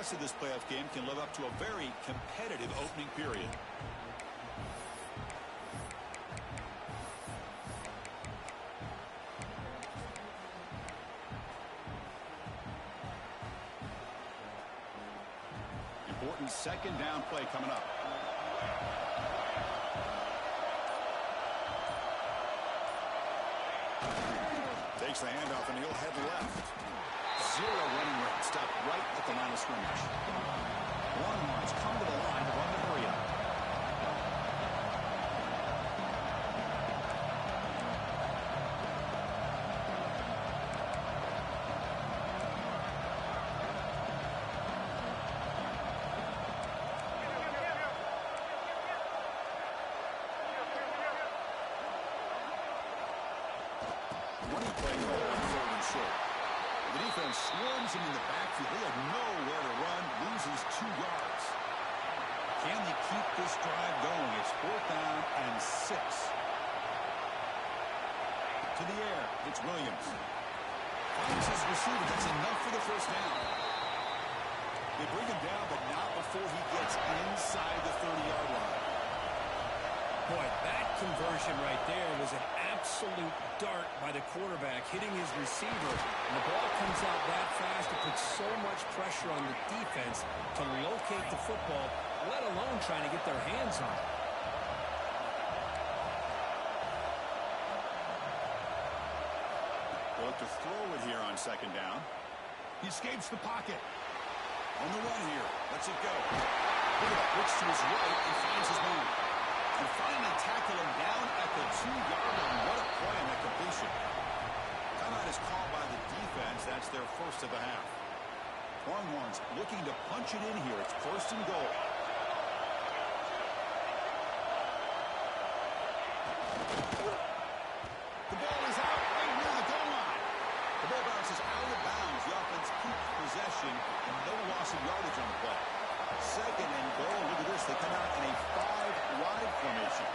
rest of this playoff game can live up to a very competitive opening period. Important second down play coming up. Takes the handoff and he'll head left. Zero running rate. Stop right at the line of scrimmage. Longhorns come to the line to run the hurry up. Running play call on 3rd and short. The defense swarms him in the backfield. They have nowhere to run. Loses 2 yards. Can they keep this drive going? It's 4th down and 6. To the air. It's Williams. Finds his receiver. That's enough for the first down. They bring him down, but not before he gets inside the 30-yard line. Boy, that conversion right there was an absolute dart by the quarterback, hitting his receiver. And the ball comes out that fast. It puts so much pressure on the defense to locate the football, let alone trying to get their hands on it. They'll look to throw it here on 2nd down. He escapes the pocket. On the run here. Lets it go. Looks to his right and finds his man. And finally tackle him down at the 2-yard line. What a play on that completion. Timeout is called by the defense. That's their first of the half. Longhorns looking to punch it in here. It's 1st and goal. The ball is out right near the goal line. The ball bounces out of bounds. The offense keeps possession and no loss of yardage on the play. 2nd and goal. Look at this. They come out in a 5-wide formation.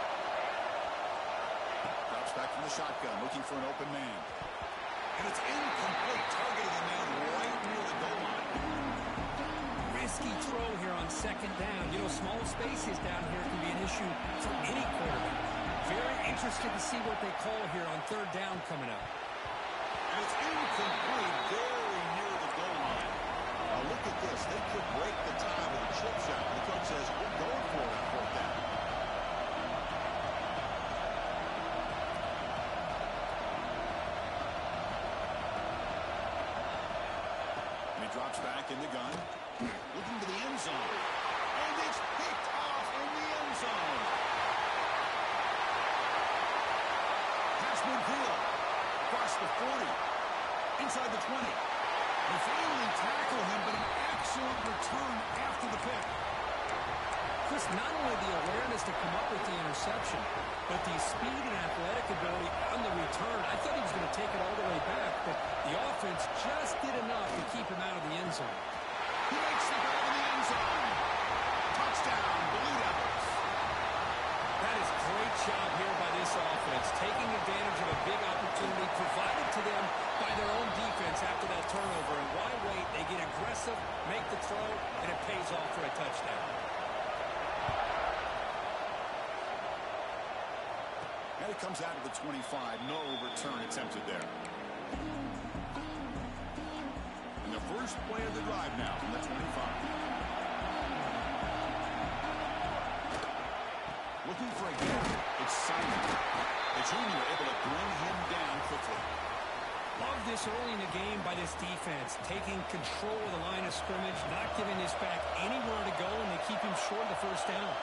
Drops back from the shotgun, looking for an open man. And it's incomplete, targeting a man right near the goal line. Risky throw here on 2nd down. You know, small spaces down here can be an issue for any quarterback. Very interested to see what they call here on 3rd down coming up. And it's incomplete, very near the goal line. Now look at this. They could break the tie with a chip shot. The coach says, we're going for it on 4th down. And he drops back in the gun. Looking to the end zone. And it's picked off in the end zone. Pass midfield. Across the 40. Inside the 20. They finally tackle him, but an excellent return after the pick. Chris, not only the awareness to come up with the interception, but the speed and athletic ability on the return. I thought he was going to take it all the way back, but the offense just did enough to keep him out of the end zone. He makes the grab in the end zone. Touchdown, Blue Devils. That is great job here by this offense, taking advantage of a big opportunity provided to them by their own defense after that turnover. And why wait? They get aggressive, make the throw, and it pays off for a touchdown. And it comes out of the 25. No return attempted there. And the first play of the drive now from the 25. Looking for a gap. It's Simon. The junior able to bring him down quickly. Love this early in the game by this defense, taking control of the line of scrimmage, not giving this back anywhere to go, and they keep him short of the first down.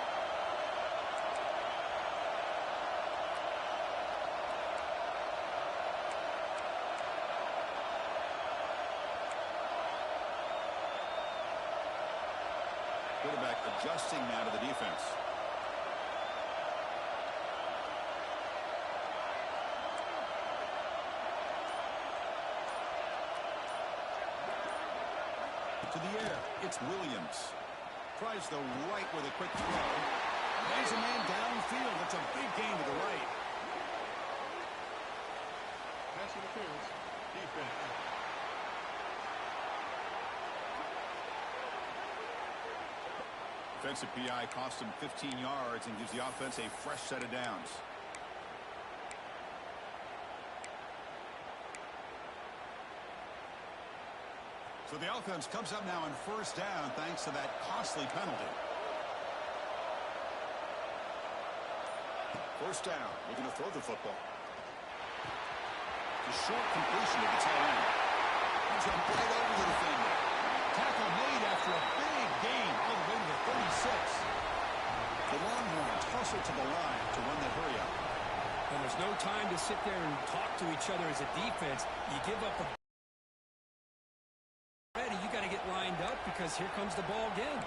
Quarterback adjusting now to the defense. To the air, it's Williams. Tries the right with a quick throw. Lays a man downfield. It's a big gain to the right. Pass interference. Defense. defensive PI cost him 15 yards and gives the offense a fresh set of downs. So the offense comes up now on first down thanks to that costly penalty. First down, looking to throw the football. A short completion to the tail end. Jumped right over the defender. Tackle made after a big gain all the way to the 36. The Longhorns hustle to the line to run that hurry up. And there's no time to sit there and talk to each other as a defense. You give up a ready, you got to get lined up because here comes the ball again.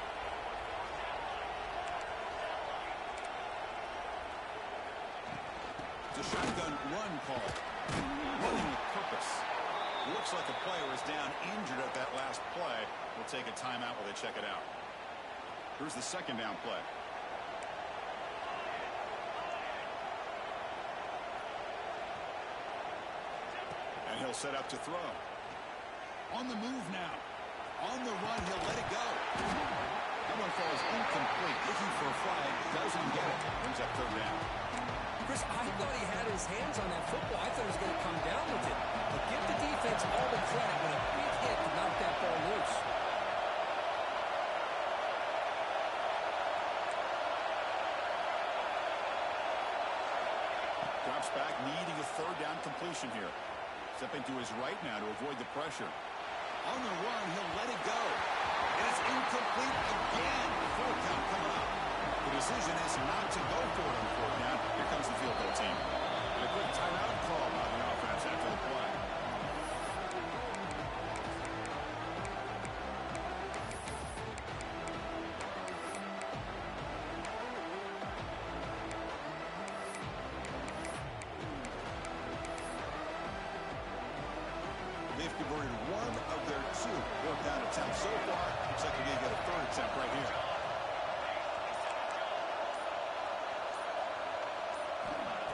It's a shotgun run call. Running with purpose. Looks like a player is down injured at that last play. We'll take a timeout while they check it out. Here's the second down play. And he'll set up to throw. On the move now. On the run, he'll let it go. That one falls incomplete. Looking for a flag. Doesn't get it. Brings up third down. Chris, I thought he had his hands on that football. I thought he was going to come down with it. But give the defense all the credit when a big hit to knock that ball loose. Drops back, needing a third down completion here. Stepping to his right now to avoid the pressure. On the run, he'll let it go. And it's incomplete again. Full count coming up. The decision is not to go for it on fourth down. Here comes the field goal team. And a quick timeout call by the offense after the play. They've converted one of their two fourth down attempts so far. Looks like they're going to get a third attempt right here.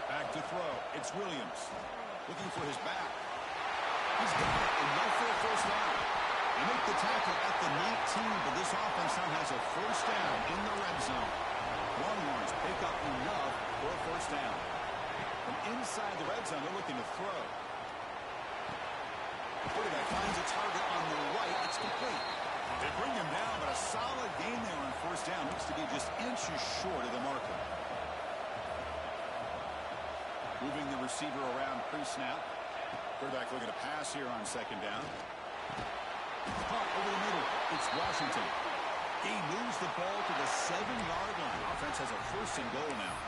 Back to throw. It's Williams. Looking for his back. He's got it and no for a first down. They make the tackle at the 19, but this offense now has a first down in the red zone. Longhorns pick up enough for a first down. From inside the red zone, they're looking to throw. Quarterback finds a target on the right. It's complete. They bring him down, but a solid gain there on first down. Looks to be just inches short of the marker. Moving the receiver around pre-snap. Quarterback looking to pass here on second down. Caught over the middle. It's Washington. He moves the ball to the 7-yard line. Offense has a first and goal now.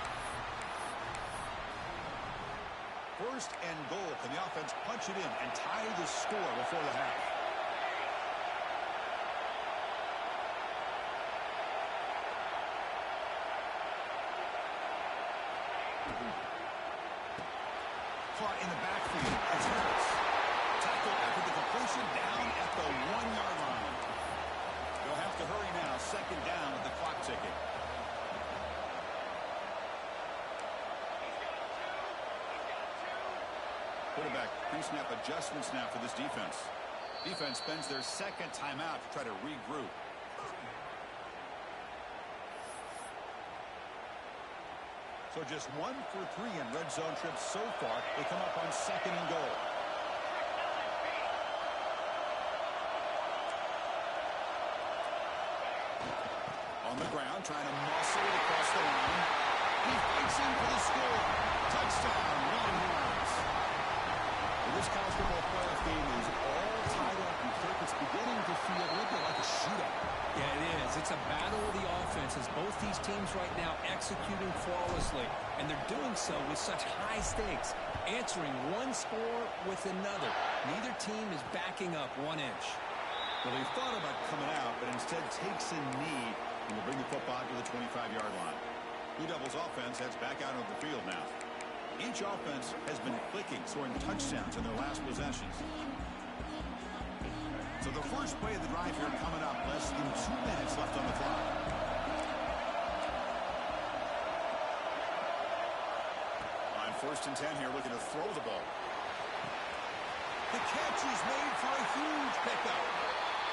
First and goal. Can the offense punch it in and tie the score before the half? Caught in the backfield. It's Harris. Tackle after the completion down at the 1-yard line. They'll have to hurry now. Second down with the clock ticking. Quarterback pre-snap adjustments now for this defense. Defense spends their second timeout to try to regroup. So just 1 for 3 in red zone trips so far. They come up on second and goal. On the ground, trying to muscle it across the line. He fights in for the score. Touchdown, Longhorns. This college football playoff game is all tied up. You think it's beginning to feel a little bit like a shootout. Yeah, it is. It's a battle of the offenses. Both these teams right now executing flawlessly, and they're doing so with such high stakes, answering one score with another. Neither team is backing up 1 inch. Well, they thought about coming out, but instead takes a knee and will bring the football to the 25-yard line. Blue Devils offense heads back out of the field now. Each offense has been clicking, scoring touchdowns in their last possessions. So the first play of the drive here coming up. Less than 2 minutes left on the clock. On first and 10 here, looking to throw the ball. The catch is made for a huge pickup.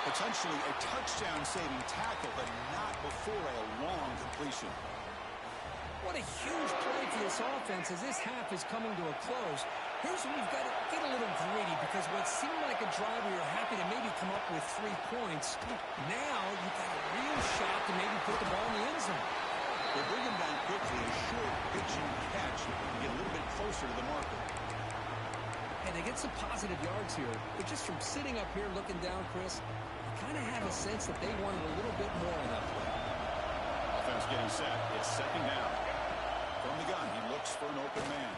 Potentially a touchdown-saving tackle, but not before a long completion. What a huge play for this offense as this half is coming to a close. Here's where we've got to get a little greedy because what seemed like a drive where you're happy to maybe come up with 3 points, now you've got a real shot to maybe put the ball in the end zone. They bring him down quickly, a short pitch and catch, and get a little bit closer to the marker. And they get some positive yards here, but just from sitting up here looking down, Chris, you kind of have a sense that they wanted a little bit more on that play. Offense getting set. It's second down. From the gun, he looks for an open man.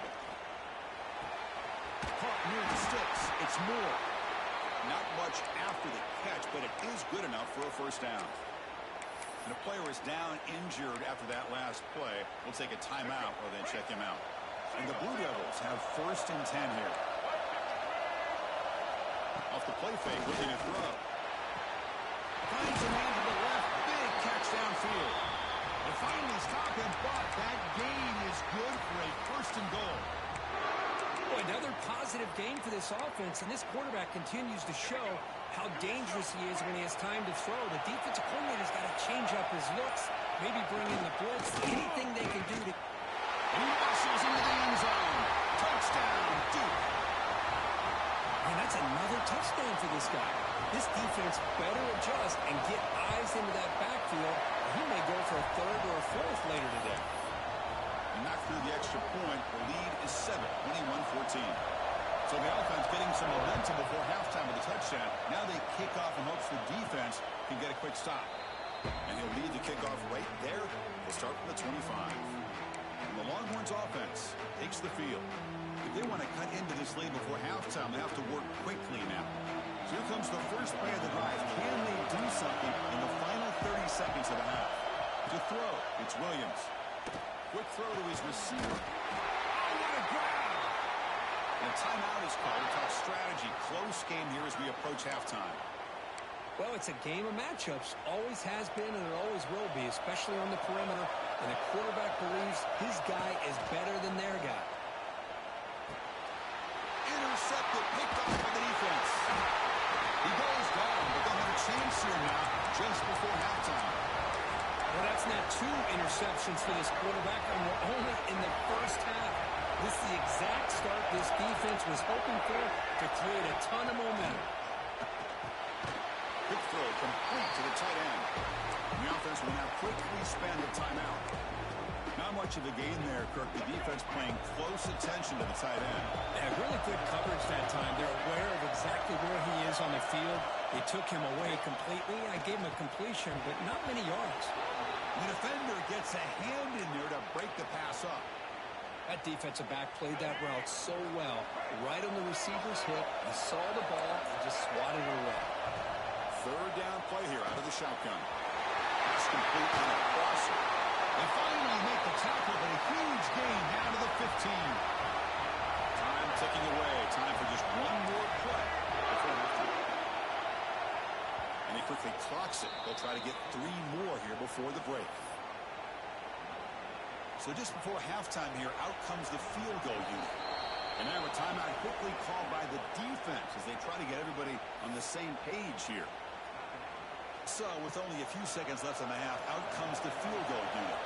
Caught near the sticks. It's Moore. Not much after the catch, but it is good enough for a first down. And a player is down injured after that last play. We'll take a timeout or then check him out. And the Blue Devils have first and 10 here. Off the play fake, looking to throw. Finds a man to the left. Big catch downfield. They finally stop him, but that gain is good for a first and goal. Boy, another positive gain for this offense, and this quarterback continues to show how dangerous he is when he has time to throw. The defensive coordinator's got to change up his looks, maybe bring in the blitz, anything they can do to... He muscles into the end zone. Touchdown, Duke. And that's another touchdown for this guy. This defense better adjust and get eyes into that backfield. He may go for a third or a fourth later today. And knock through the extra point. The lead is 7, 21-14. So the offense getting some momentum before halftime with a touchdown. Now they kick off in hopes the defense can get a quick stop. And he'll lead the kickoff right there. They'll start from the 25. And the Longhorns offense takes the field. If they want to cut into this lead before halftime, they have to work quickly now. So here comes the first play of the drive. Can they do something in the final 30 seconds of the half? To throw, it's Williams. Quick throw to his receiver. Oh, what a grab! And a timeout is called to talk strategy. Close game here as we approach halftime. Well, it's a game of matchups. Always has been and it always will be, especially on the perimeter. And the quarterback believes his guy is better than their guy. Intercepted, picked off by the defense. He goes down, but they'll have a chance here now just before halftime. Well, that's not 2 interceptions for this quarterback, and we're only in the first half. This is the exact start this defense was hoping for to create a ton of momentum. Quick throw complete to the tight end. The offense will now quickly spend a timeout. Not much of a gain there, Kirk. The defense paying close attention to the tight end. Yeah, really good coverage that time. They're aware of exactly where he is on the field. They took him away completely. I gave him a completion, but not many yards. The defender gets a hand in there to break the pass up. That defensive back played that route so well. Right on the receiver's hip. He saw the ball and just swatted it away. Third down play here out of the shotgun. Pass complete on a crosser. They finally make the tackle, but a huge gain down to the 15. Time ticking away. Time for just one more play before halftime. And he quickly clocks it. They'll try to get 3 more here before the break. So just before halftime here, out comes the field goal unit. And now a timeout quickly called by the defense as they try to get everybody on the same page here. So with only a few seconds left in the half, out comes the field goal unit.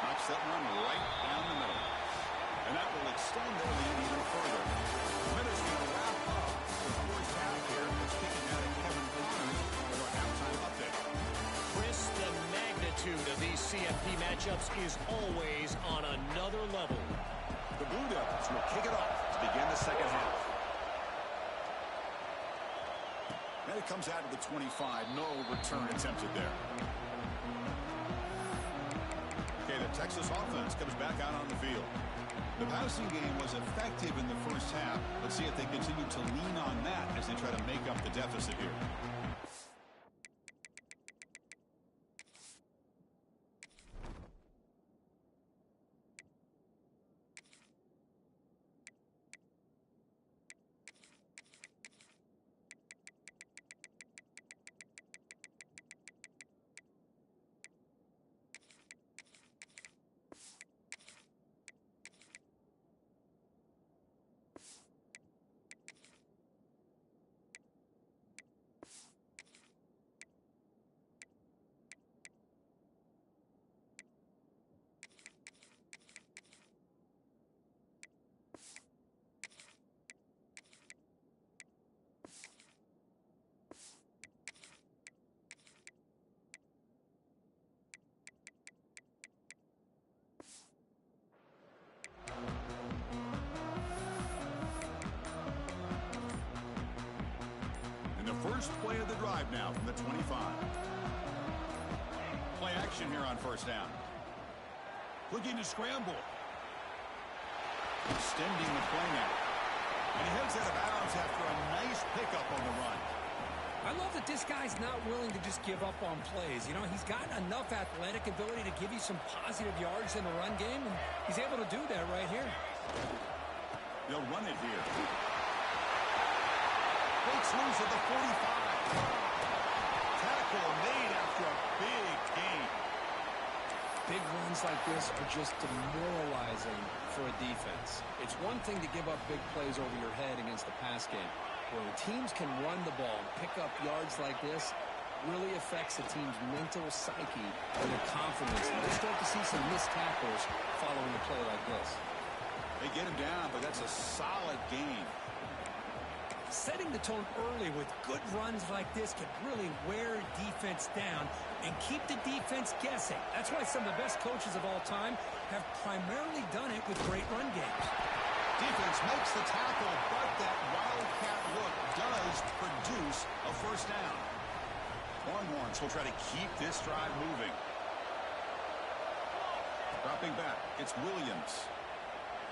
Knocks that one right down the middle. And that will extend their lead even further. The Minutes going to wrap up the first half here. It's kicking out of Kevin Connors with our halftime update. Chris, the magnitude of these CFP matchups is always on another level. The Blue Devils will kick it off to begin the second half. And it comes out of the 25. No return attempted there. Okay, the Texas offense comes back out on the field. The passing game was effective in the first half. Let's see if they continue to lean on that as they try to make up the deficit here. first play of the drive now from the 25. Play action here on first down. Looking to scramble. Extending the play now. And he heads out of bounds after a nice pickup on the run. I love that this guy's not willing to just give up on plays. You know, he's got enough athletic ability to give you some positive yards in the run game, and he's able to do that right here. They'll run it here. Breaks loose at the 45. Tackle made after a big gain. Big runs like this are just demoralizing for a defense. It's one thing to give up big plays over your head against the pass game. When teams can run the ball and pick up yards like this, really affects the team's mental psyche and their confidence. And they start to see some missed tackles following a play like this. They get him down, but that's a solid gain. Setting the tone early with good runs like this can really wear defense down and keep the defense guessing. That's why some of the best coaches of all time have primarily done it with great run games. Defense makes the tackle, but that wildcat look does produce a first down. Longhorns will try to keep this drive moving. Dropping back, it's Williams.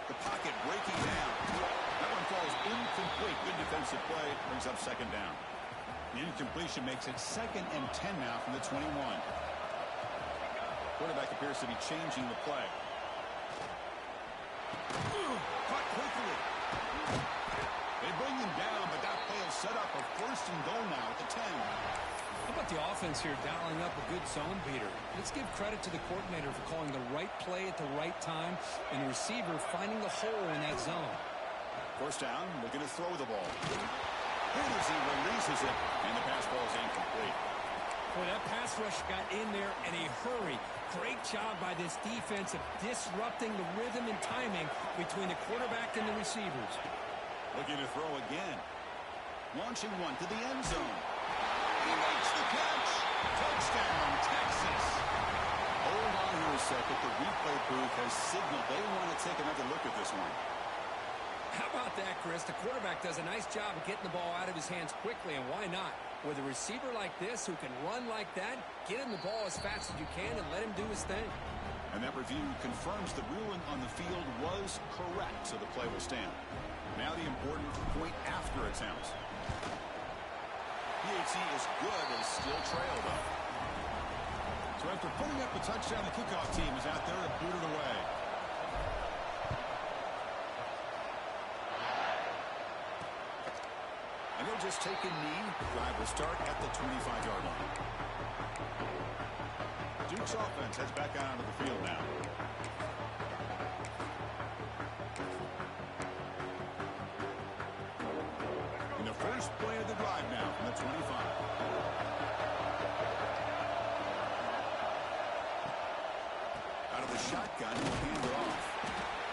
The pocket breaking down. That one falls incomplete. Good defensive play. Brings up second down. The incompletion makes it 2nd and 10 now from the 21. Quarterback appears to be changing the play. Caught quickly. They bring him down, but that play will set up a first and goal now at the 10. How about the offense here dialing up a good zone beater? Let's give credit to the coordinator for calling the right play at the right time and the receiver finding the hole in that zone. First down, looking to throw the ball. And as he releases it, and the pass ball is incomplete. Boy, that pass rush got in there in a hurry. Great job by this defense of disrupting the rhythm and timing between the quarterback and the receivers. Looking to throw again. Launching one to the end zone. He makes the catch. Touchdown, Texas. Hold on here a second. The replay booth has signaled they want to take another look at this one. How about that, Chris? The quarterback does a nice job of getting the ball out of his hands quickly, and why not? With a receiver like this who can run like that, get him the ball as fast as you can and let him do his thing. And that review confirms the ruling on the field was correct, so the play will stand. Now the important point after attempts. PAT is good and still trail, though. So after putting up a touchdown, the kickoff team is out there and booted away. And they'll just take a knee. Drive will start at the 25-yard line. Duke's offense heads back out onto the field now. In the first play of the drive now from the 25. Out of the shotgun, he'll hand it off.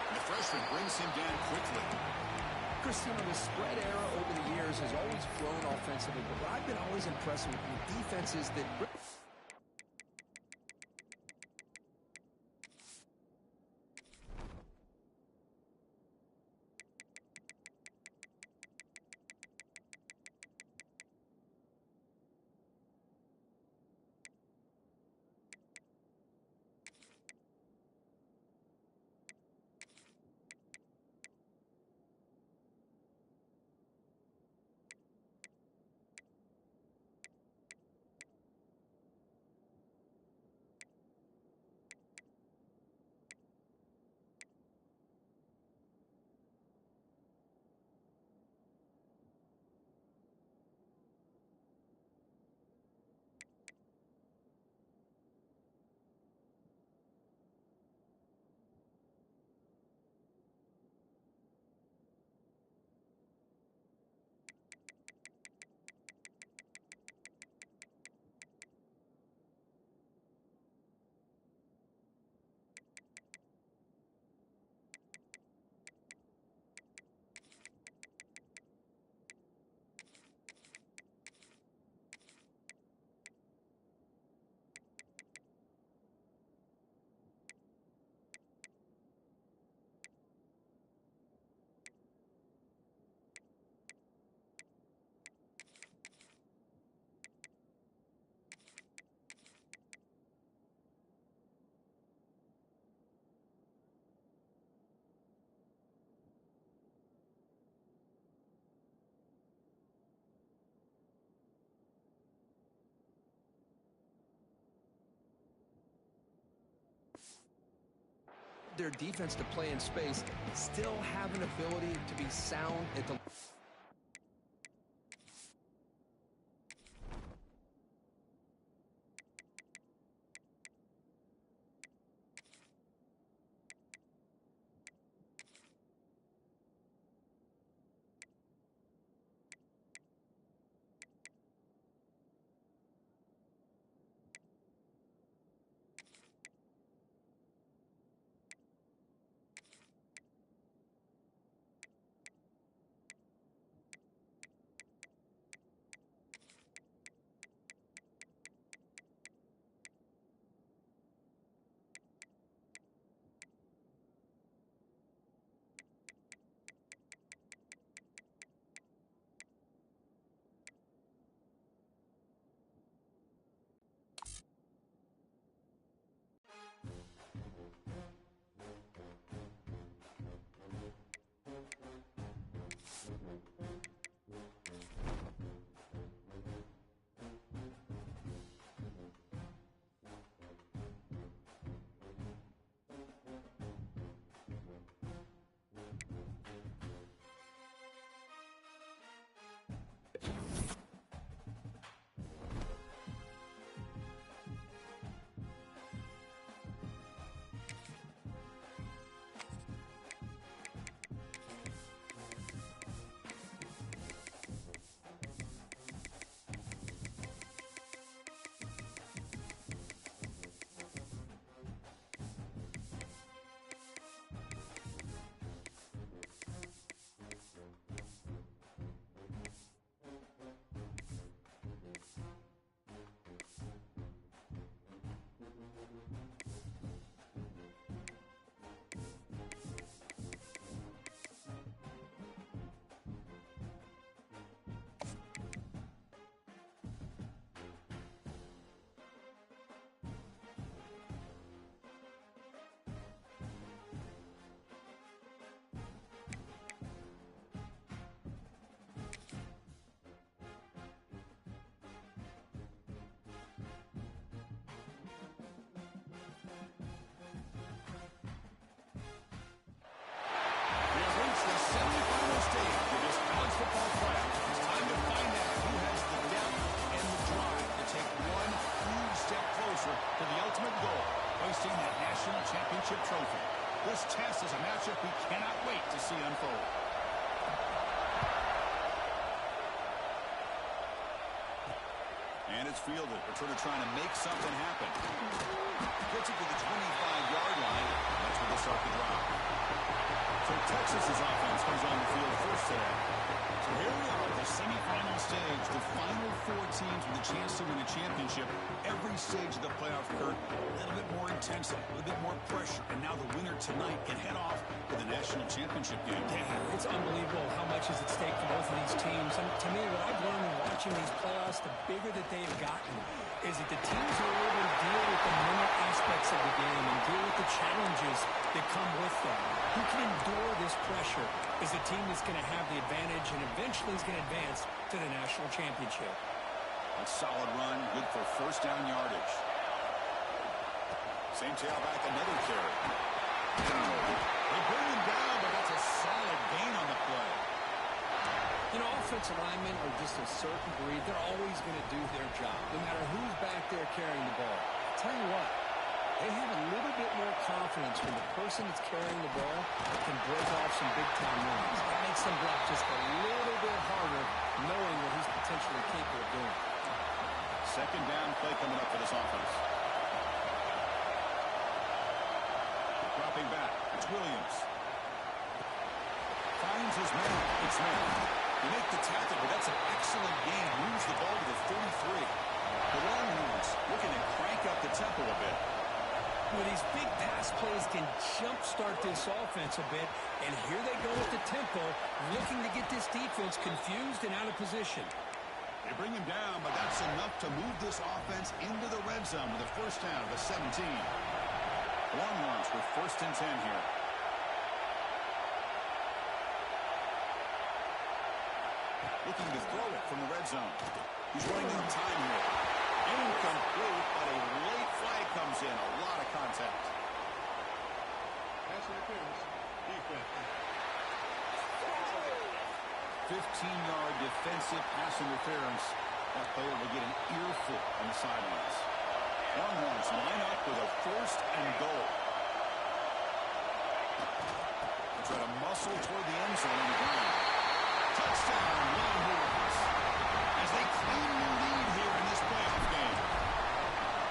And the freshman brings him down quickly. Christian, the spread era over the years has always grown offensively, but what I've been always impressed with defenses that their defense to play in space, still have an ability to be sound at the... Championship trophy. This test is a matchup we cannot wait to see unfold. And it's fielded. They're sort of trying to make something happen. Gets it to the 25-yard line. That's where they start the drive. So Texas's offense comes on the field first today. So here we are at the semifinal stage. The final four teams with a chance to win a championship. Every stage of the playoff, Kurt, a little bit more intensity, a little bit more pressure. And now the winner tonight can head off to the national championship game. Yeah, it's unbelievable how much is at stake for both of these teams. And to me, what I've learned in watching these playoffs, the bigger that they have gotten, is that the teams are able to deal with the mental aspects of the game and deal with the challenges that come with them. Who can endure this pressure is the team that's going to have the advantage and eventually is going to advance to the national championship. A solid run, good for first down yardage. Same tailback, another carry. They bring him down, but that's a solid gain on the play. You know, offensive linemen are just a certain breed. They're always going to do their job, no matter who's back there carrying the ball. I'll tell you what, they have a little bit more confidence when the person that's carrying the ball can break off some big-time runs. That makes them block just a little bit harder, knowing what he's potentially capable of doing. Second down play coming up for this offense. Dropping back, it's Williams. Finds his man. It's man. They make the tackle, but that's an excellent gain. Moves the ball to the 33. The Longhorns looking to crank up the tempo a bit. Well, these big pass plays can jumpstart this offense a bit, and here they go with the tempo, looking to get this defense confused and out of position. They bring him down, but that's enough to move this offense into the red zone with a first down of the 17. Longhorns with first and 10 here. Looking to throw it from the red zone. He's running out of time here. Incomplete, but a late flag comes in. A lot of contact. pass interference. Defense. 15-yard defensive pass interference. That player will get an earful on the sidelines. Longhorns line up with a 1st and goal. They try to muscle toward the end zone on the ground. Touchdown, Longhorns, as they claim the lead here in this playoff game.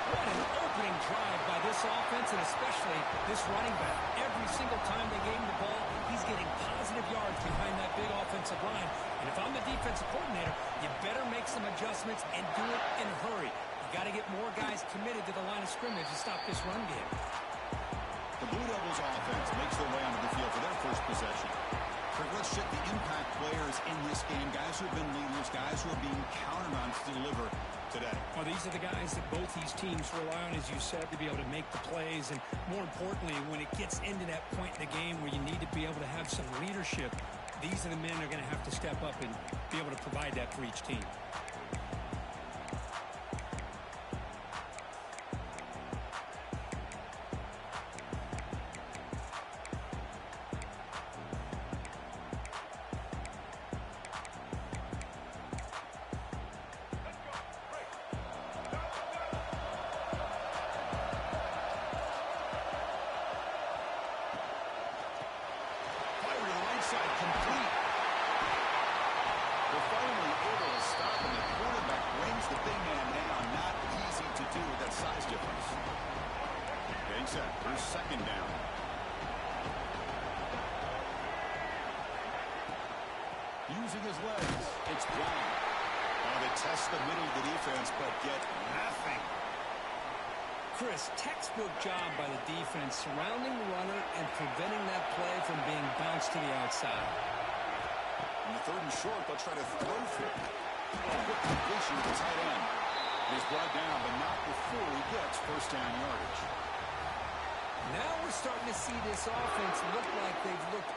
What an opening drive by this offense, and especially this running back. Every single time they gave him the ball, he's getting positive yards behind that big offensive line. And if I'm the defensive coordinator, you better make some adjustments and do it in a hurry. You got to get more guys committed to the line of scrimmage to stop this run game. The Blue Devils offense makes their way onto the field for their first possession. Let's check the impact players in this game. Guys who have been leaders, guys who are being counted on to deliver today. Well, these are the guys that both these teams rely on, as you said, to be able to make the plays. And more importantly, when it gets into that point in the game where you need to be able to have some leadership, these are the men that are going to have to step up and be able to provide that for each team. Complete. They're finally able to stop, and the quarterback brings the big man down. Not easy to do with that size difference. Getting set. Here's 2nd down. Using his legs. It's Brown. They test the middle of the defense, but get nothing. Chris, textbook job by the defense surrounding the runner and preventing that play from being bounced to the outside. On the 3rd and short, they'll try to throw for it. Quick completion to the tight end. He's brought down, but not before he gets 1st down yardage. Now we're starting to see this offense look like they've looked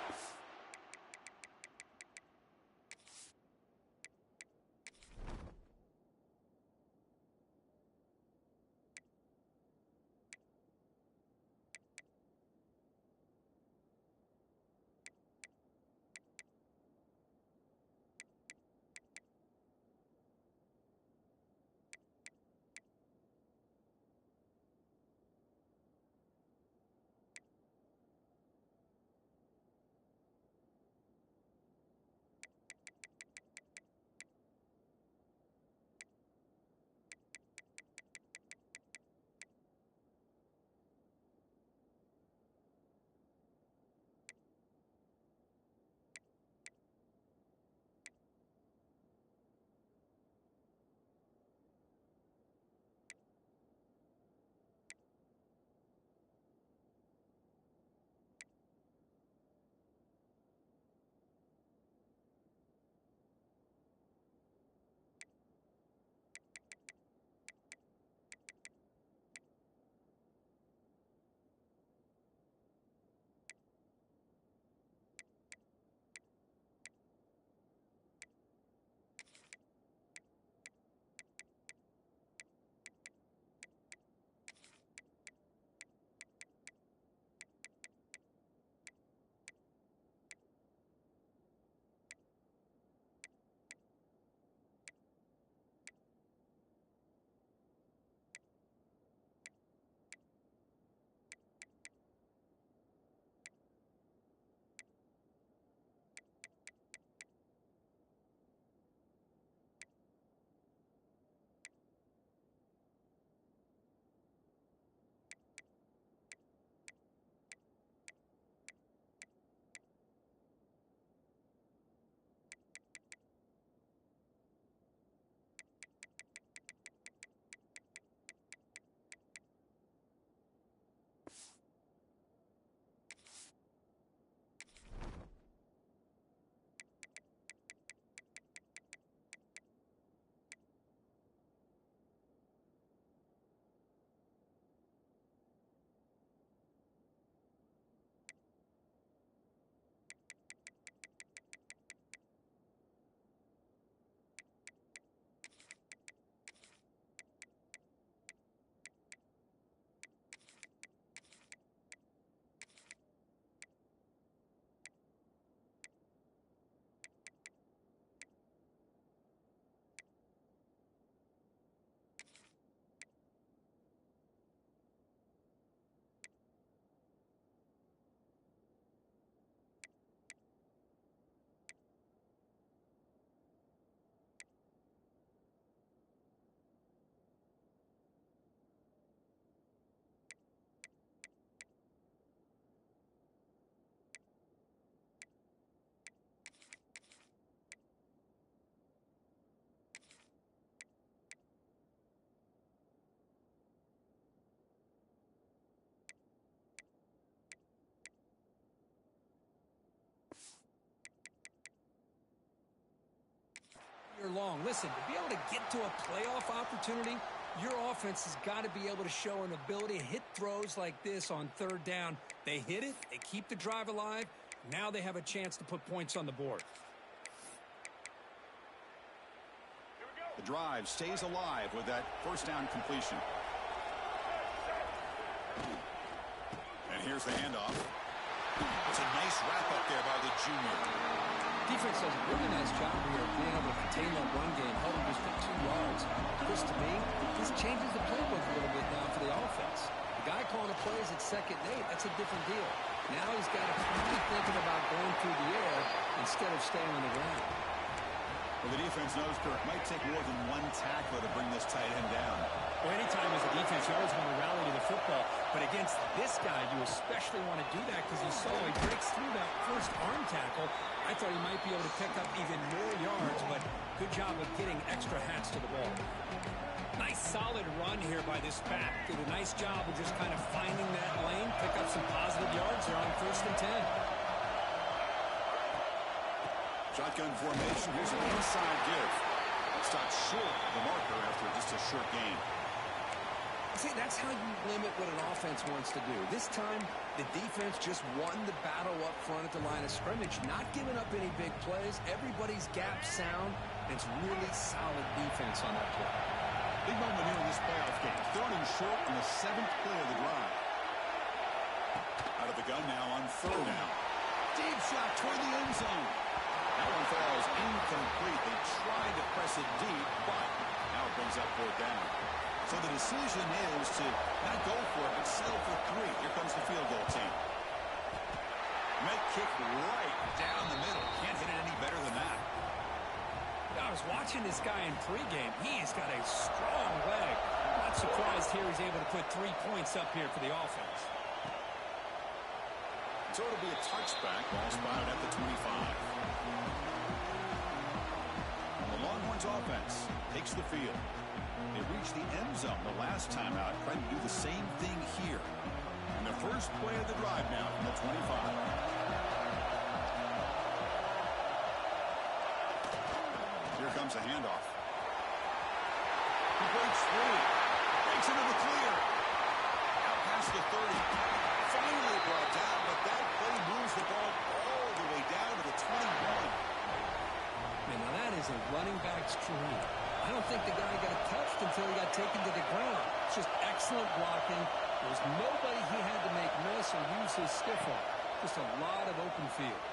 year long. Listen, to be able to get to a playoff opportunity, your offense has got to be able to show an ability to hit throws like this on third down. They hit it, they keep the drive alive. Now they have a chance to put points on the board. The drive stays alive with that first down completion. And here's the handoff. It's a nice wrap-up there by the junior. Defense does a really nice job here of being able to contain that run game, held him just for 2 yards. Chris, to me, this changes the playbook a little bit now for the offense. The guy calling the plays at 2nd and 8, that's a different deal. Now he's got to be thinking about going through the air instead of staying on the ground. Well, the defense knows, Kirk, might take more than one tackler to bring this tight end down. Well, anytime as a defense, you always want to rally to the football. But against this guy, you especially want to do that because you saw he breaks through that first arm tackle. I thought he might be able to pick up even more yards, but good job of getting extra hats to the ball. Nice solid run here by this back. Did a nice job of just kind of finding that lane, pick up some positive yards there on 1st and 10. Shotgun formation. Here's an inside give. Stopped short of the marker after just a short gain. See, that's how you limit what an offense wants to do. This time, the defense just won the battle up front at the line of scrimmage, not giving up any big plays. Everybody's gap sound, and it's really solid defense on that play. Big moment here in this playoff game. 3rd and short in the 7th play of the drive. Out of the gun now on 3rd down. Deep shot toward the end zone. That one falls incomplete. They tried to press it deep, but now it brings up 4th down. So the decision is to not go for it, but settle for 3. Here comes the field goal team. Might kick right down the middle. Can't hit it any better than that. I was watching this guy in pregame. He's got a strong leg. Not surprised here he's able to put 3 points up here for the offense. So it'll be a touchback. Ball spotted at the 25. The Longhorns offense takes the field. They reached the end zone the last time out, trying to do the same thing here. And the first play of the drive now from the 25. Here comes a handoff. He breaks through. Breaks into the clear. Out past the 30. Finally brought down, but that play moves the ball all the way down to the 21. Man, now that is a running back's dream. I don't think the guy got touched until he got taken to the ground. It's just excellent blocking. There was nobody he had to make miss or use his stiff arm. Just a lot of open field.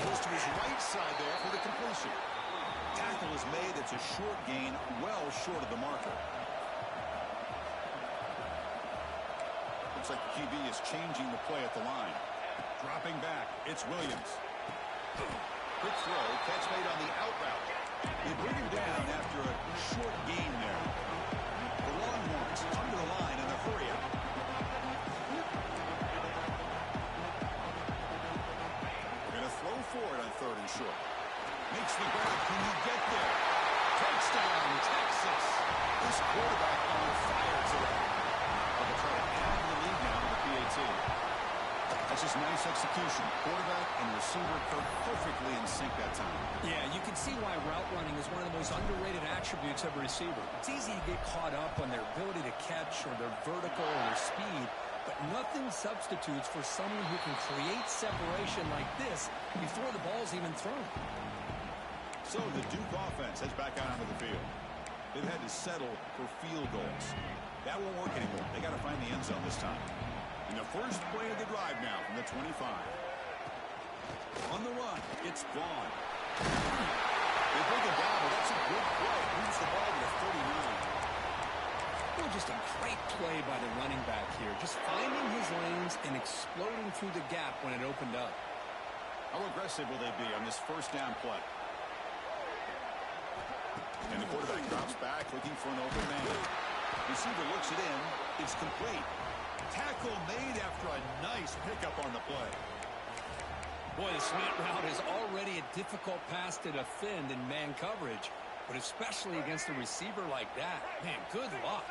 Goes to his right side there for the completion. Tackle is made. It's a short gain, well short of the marker. Looks like the QB is changing the play at the line. Dropping back. It's Williams. Quick throw. Catch made on the out route. They bring him down after a short gain there. The Longhorns under the line in the hurry out. We're going to throw forward on 3rd and short. Makes the grab. Can you get there? Touchdown, Texas. This quarterback on fire today. They'll try to add the lead now to the PAT. That's just nice execution. Quarterback and receiver perfectly in sync that time. Yeah, you can see why route running is one of the most underrated attributes of a receiver. It's easy to get caught up on their ability to catch or their vertical or their speed, but nothing substitutes for someone who can create separation like this before the ball's even thrown. So the Duke offense heads back out onto the field. They've had to settle for field goals. That won't work anymore. They got to find the end zone this time. In the first play of the drive now from the 25. On the run, it's Vaughn. They bring it down, but that's a good play. Moves the ball to the 39. Well, just a great play by the running back here. Just finding his lanes and exploding through the gap when it opened up. How aggressive will they be on this first down play? And the quarterback drops back looking for an open man. Receiver looks it in. It's complete. Tackle made after a nice pickup on the play. Boy, the slant route is already a difficult pass to defend in man coverage, but especially against a receiver like that. Man, good luck.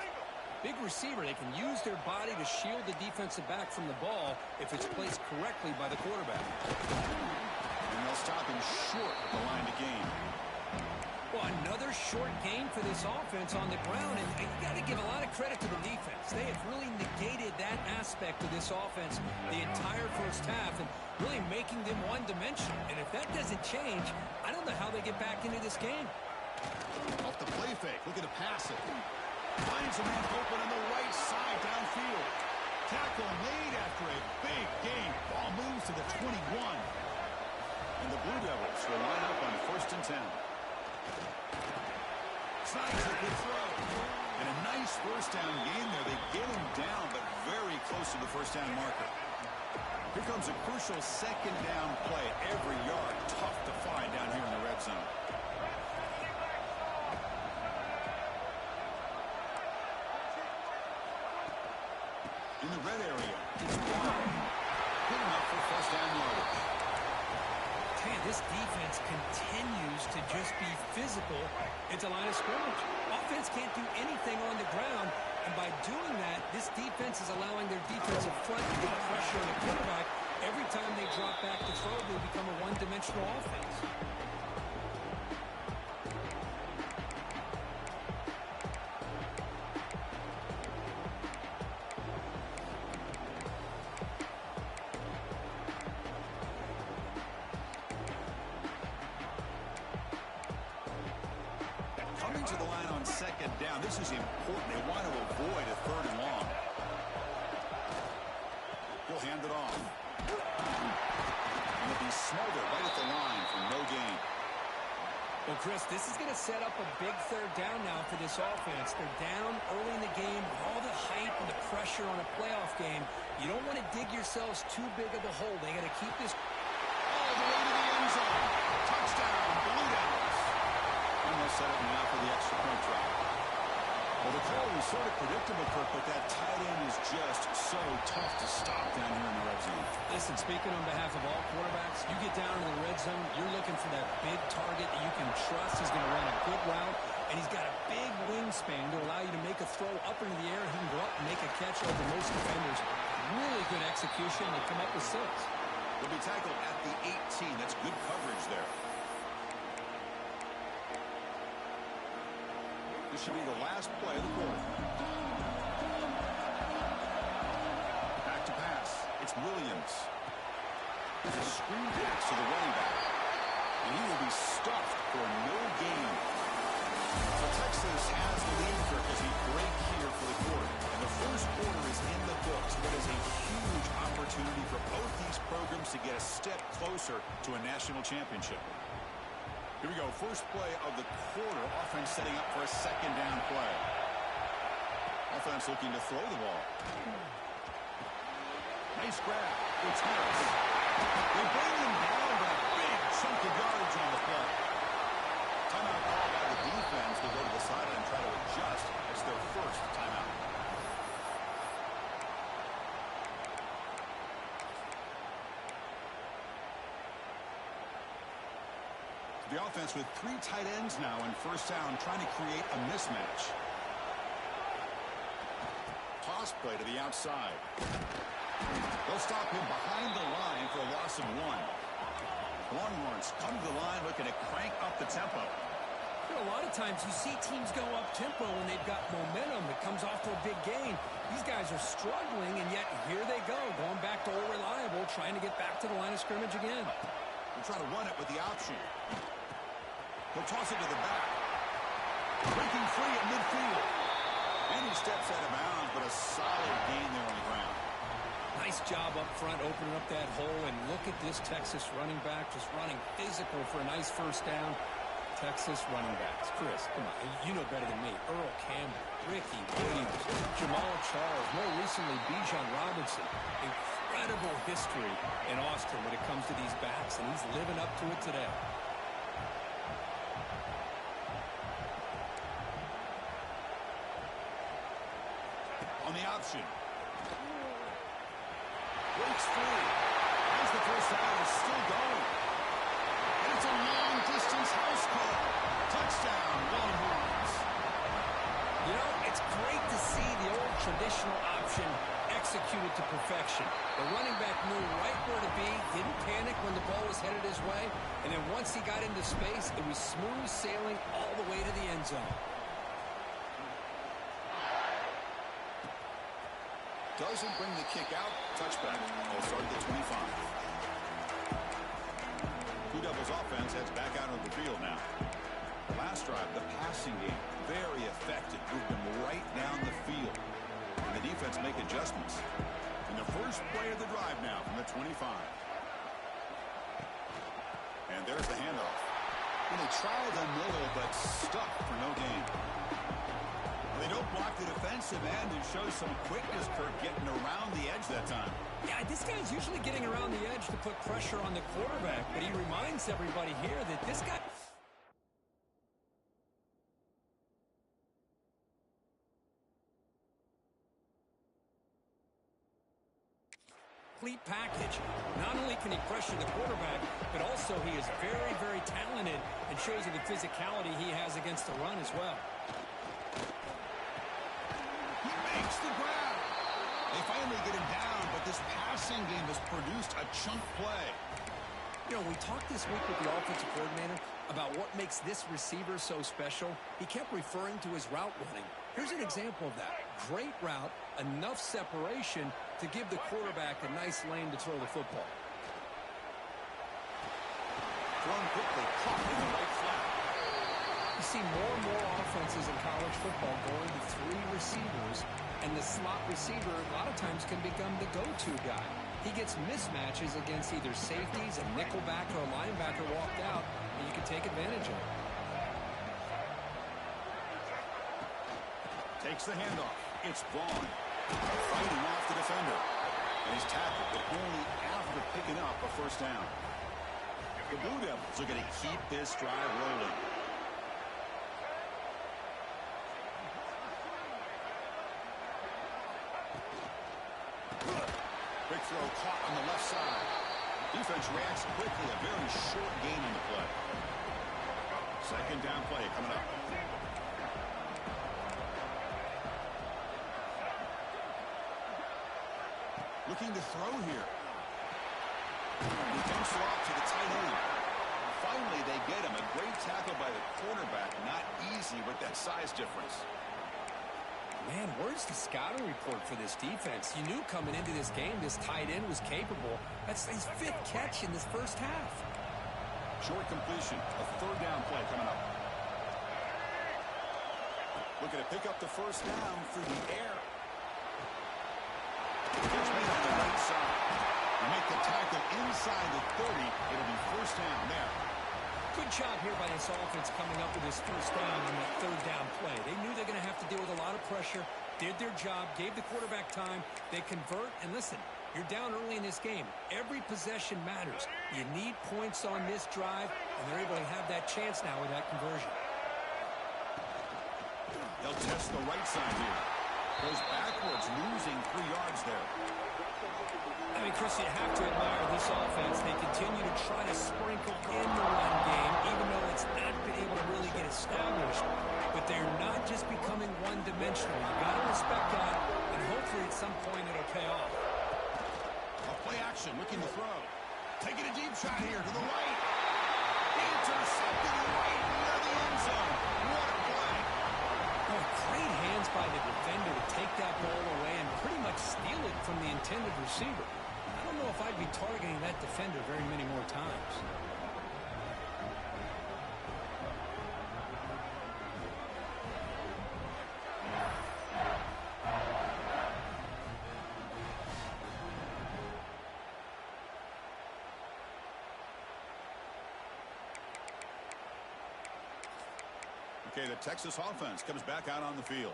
Big receiver, they can use their body to shield the defensive back from the ball if it's placed correctly by the quarterback. And they'll stop him short of the line to gain. Well, another short game for this offense on the ground, and you got to give a lot of credit to the defense. They have really negated that aspect of this offense the entire first half and really making them one-dimensional. And if that doesn't change, I don't know how they get back into this game. Off the play fake. Look at the pass it. Finds a man open on the right side downfield. Tackle made after a big gain. Ball moves to the 21. And the Blue Devils will line up on 1st and 10. Snides a good throw. And a nice first down gain there. They get him down, but very close to the first down marker. Here comes a crucial second down play. Every yard tough to find down here in the red zone. In the red area, it's wide. Good enough for first down yardage. Man, this defense continues to just be physical at the line of scrimmage. Offense can't do anything on the ground, and by doing that, this defense is allowing their defensive front to get pressure on the quarterback. Every time they drop back to throw, they become a one-dimensional offense. Coming to the line on second down. This is important. They want to avoid a 3rd and long. He'll hand it off. And he'll be smothered right at the line for no gain. Well, Chris, this is going to set up a big 3rd down now for this offense. They're down early in the game with all the hype and the pressure on a playoff game. You don't want to dig yourselves too big of a hole. They got to keep this all the way to the end zone. Touchdown, Blue Devils. And they'll set up now for the extra point drop. Well, the call was sort of predictable, Kirk, but that tight end is just so tough to stop down here in the red zone. Listen, speaking on behalf of all quarterbacks, you get down in the red zone, you're looking for that big target that you can trust. He's going to run a good route, and he's got a big wingspan to allow you to make a throw up into the air. He can go up and make a catch over most defenders. Really good execution. They come up with 6. He'll be tackled at the 18. That's good coverage there. This should be the last play of the quarter. Back to pass. It's Williams. There's a screen pass to the running back. And he will be stuffed for no gain. So Texas has the lead, Kirk, as we break here for the quarter. And the first quarter is in the books. That is a huge opportunity for both these programs to get a step closer to a national championship. Here we go. First play of the quarter. Offense setting up for a second down play. Offense looking to throw the ball. Nice grab. It's Harris. They bring him down, but a big chunk of yardage on the play. Timeout call by the defense. Will go to the sideline and try to adjust. It's their first timeout. The offense with 3 tight ends now in first down, trying to create a mismatch. Toss play to the outside. They'll stop him behind the line for a loss of 1. Longhorns come to the line looking to crank up the tempo. You know, a lot of times you see teams go up-tempo when they've got momentum that comes off for a big gain. These guys are struggling, and yet here they go, going back to old reliable, trying to get back to the line of scrimmage again. They'll try to run it with the option. He'll toss it to the back. Breaking free at midfield. And he steps out of bounds, but a solid gain there on the ground. Nice job up front, opening up that hole. And look at this Texas running back just running physical for a nice first down. Texas running backs. Chris, come on. You know better than me. Earl Campbell, Ricky Williams, Jamal Charles, more recently Bijan Robinson. Incredible history in Austin when it comes to these backs, and he's living up to it today. On the option. Breaks free. As the first down is still going. And it's a long-distance house call. Touchdown, Longhorns. You know, it's great to see the old traditional option executed to perfection. The running back knew right where to be, didn't panic when the ball was headed his way, and then once he got into space, it was smooth sailing all the way to the end zone. Doesn't bring the kick out. Touchback. They'll start at the 25. Blue Devils offense heads back out of the field now. Last drive, the passing game, very effective. Moved them right down the field. And the defense make adjustments. And the first play of the drive now from the 25. And there's the handoff. And they try the middle, but stuck for no gain. They don't block the defensive end and show some quickness, Kirk, getting around the edge that time. Yeah, this guy's usually getting around the edge to put pressure on the quarterback, but he reminds everybody here that this guy... complete package. Not only can he pressure the quarterback, but also he is very, very talented and shows you the physicality he has against the run as well. He makes the grab. They finally get him down, but this passing game has produced a chunk play. You know, we talked this week with the offensive coordinator about what makes this receiver so special. He kept referring to his route running. Here's an example of that. Great route, enough separation to give the quarterback a nice lane to throw the football. Thrown quickly, caught in the right flat. You see more and more offenses in college football going to three receivers, and the slot receiver a lot of times can become the go-to guy. He gets mismatches against either safeties, a nickelback, or a linebacker walked out, and you can take advantage of it. Takes the handoff. It's Vaughn fighting off the defender. And he's tackled, but only after picking up a first down. The Blue Devils are going to keep this drive rolling. Quick throw caught on the left side. Defense reacts quickly. A very short gain on the play. Second down play coming up. Looking to throw here. He dumps it off to the tight end. Finally, they get him. A great tackle by the cornerback. Not easy with that size difference. Man, where's the scouting report for this defense? You knew coming into this game this tight end was capable. That's his fifth catch in this first half. Short completion. A third down play coming up. Looking to pick up the first down through the air. Catch made on the right side. They make the tackle inside the 30. It'll be first down there. Good job here by this offense coming up with this first down on that third down play. They knew they're going to have to deal with a lot of pressure, did their job, gave the quarterback time. They convert, and listen, you're down early in this game. Every possession matters. You need points on this drive, and they're able to have that chance now with that conversion. They'll test the right side here. Goes backwards, losing 3 yards there. I mean, Chris, you have to admire this offense. They continue to try to sprinkle in the run game, even though it's not been able to really get established. But they're not just becoming one-dimensional. You got to respect that, and hopefully at some point it'll pay off. A play action, looking to throw. Taking a deep shot here to the right. Intercepted right near the end zone. What a play. Oh, great hands by the defender to take that ball away and pretty much steal it from the intended receiver. I don't know if I'd be targeting that defender very many more times. Okay, the Texas offense comes back out on the field.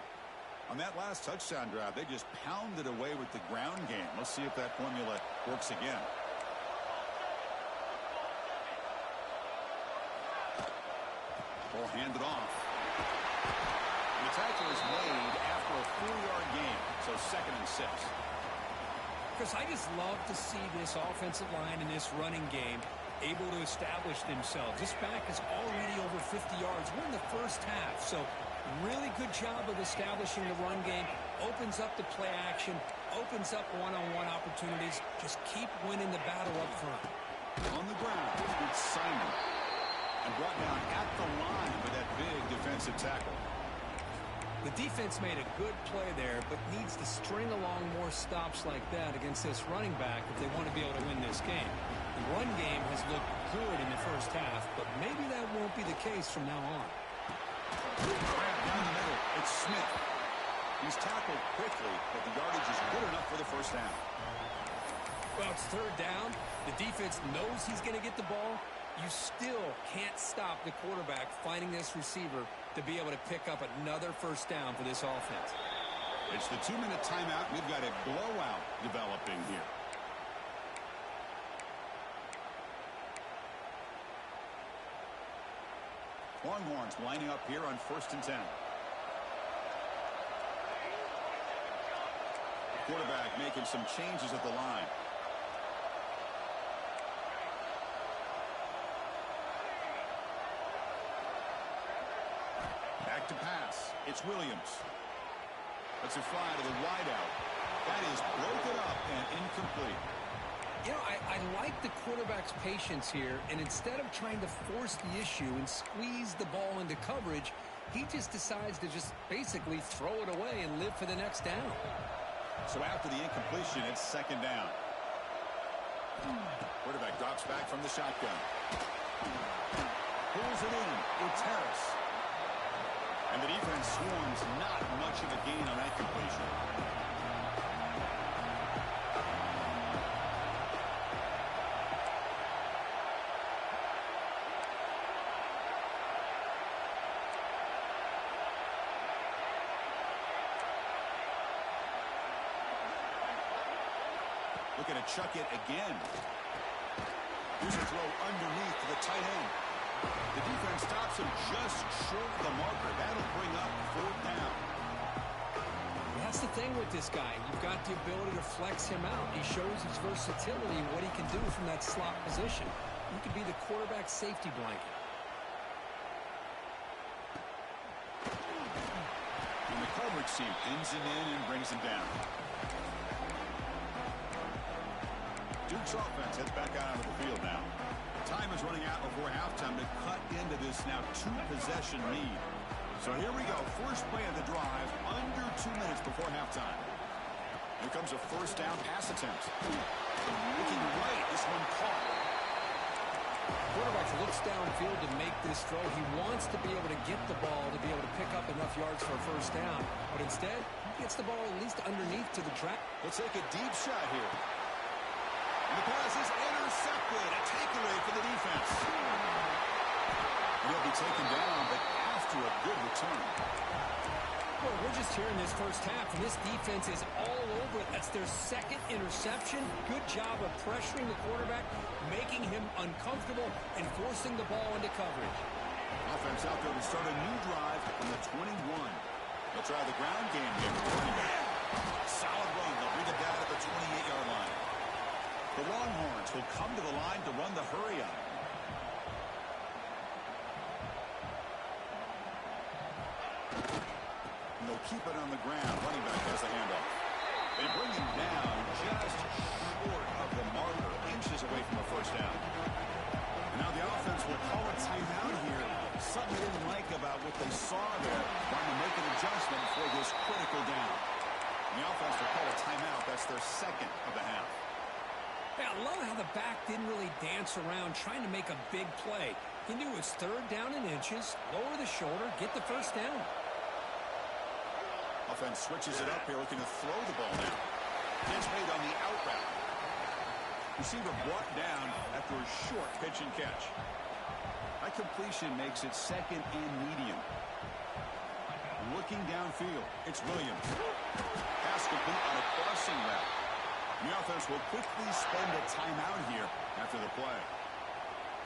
On that last touchdown drive, they just pounded away with the ground game. Let's see if that formula works again. Ball handed off. And the tackle is made after a 4-yard gain, so 2nd and 6. Chris, I just love to see this offensive line and this running game able to establish themselves. This back is already over 50 yards. We're in the first half, so really good job of establishing the run game. Opens up the play action, opens up one-on-one opportunities. Just keep winning the battle up front. On the ground, it's Simon. And brought down at the line with that big defensive tackle. The defense made a good play there, but needs to string along more stops like that against this running back if they want to be able to win this game. The run game has looked good in the first half, but maybe that won't be the case from now on. Grab down the middle. It's Smith. He's tackled quickly, but the yardage is good enough for the first down. Well, it's third down. The defense knows he's going to get the ball. You still can't stop the quarterback finding this receiver to be able to pick up another first down for this offense. It's the 2-minute timeout. We've got a blowout developing here. Longhorns lining up here on 1st and 10. Quarterback making some changes at the line. Back to pass. It's Williams. That's a fly to the wideout. That is broken up and incomplete. You know, I like the quarterback's patience here, and instead of trying to force the issue and squeeze the ball into coverage, he just decides to just basically throw it away and live for the next down. So after the incompletion, it's 2nd down. Quarterback drops back from the shotgun. Pulls it in. It's Harris. And the defense swarms not much of a gain on that completion. Looking to chuck it again. Here's a throw underneath to the tight end. The defense stops him just short of the marker. That'll bring up 4th down. That's the thing with this guy. You've got the ability to flex him out. He shows his versatility and what he can do from that slot position. He could be the quarterback's safety blanket. And the coverage team pins him in and brings him down. Duke's offense heads back out onto the field now. Time is running out before halftime to cut into this now 2-possession lead. So here we go. First play of the drive, under 2 minutes before halftime. Here comes a 1st down pass attempt. Looking right, this one caught. Quarterback looks downfield to make this throw. He wants to be able to get the ball to be able to pick up enough yards for a 1st down. But instead, he gets the ball at least underneath to the track. Let's take a deep shot here. And the pass is intercepted. A takeaway for the defense. He'll be taken down, but after a good return. Well, we're just here in this first half, and this defense is all over it. That's their 2nd interception. Good job of pressuring the quarterback, making him uncomfortable, and forcing the ball into coverage. Offense out there to start a new drive on the 21. They'll try the ground game here. Solid run. They'll bring it down at the 28-yard line. The Longhorns will come to the line to run the hurry-up. They'll keep it on the ground. Running back has the handoff. They bring him down just short of the marker, inches away from a 1st down. And now the offense will call a timeout here. Something they didn't like about what they saw there. Trying to make an adjustment for this critical down. And the offense will call a timeout. That's their 2nd of the half. Yeah, I love how the back didn't really dance around trying to make a big play. He knew it's 3rd down in inches, lower the shoulder, get the 1st down. Offense switches it up here, looking to throw the ball now. Catch made on the out route. Receiver brought down after a short pitch and catch. That completion makes it 2nd and medium. Looking downfield, it's Williams. Pass complete on a crossing route. The offense will quickly spend a timeout here after the play.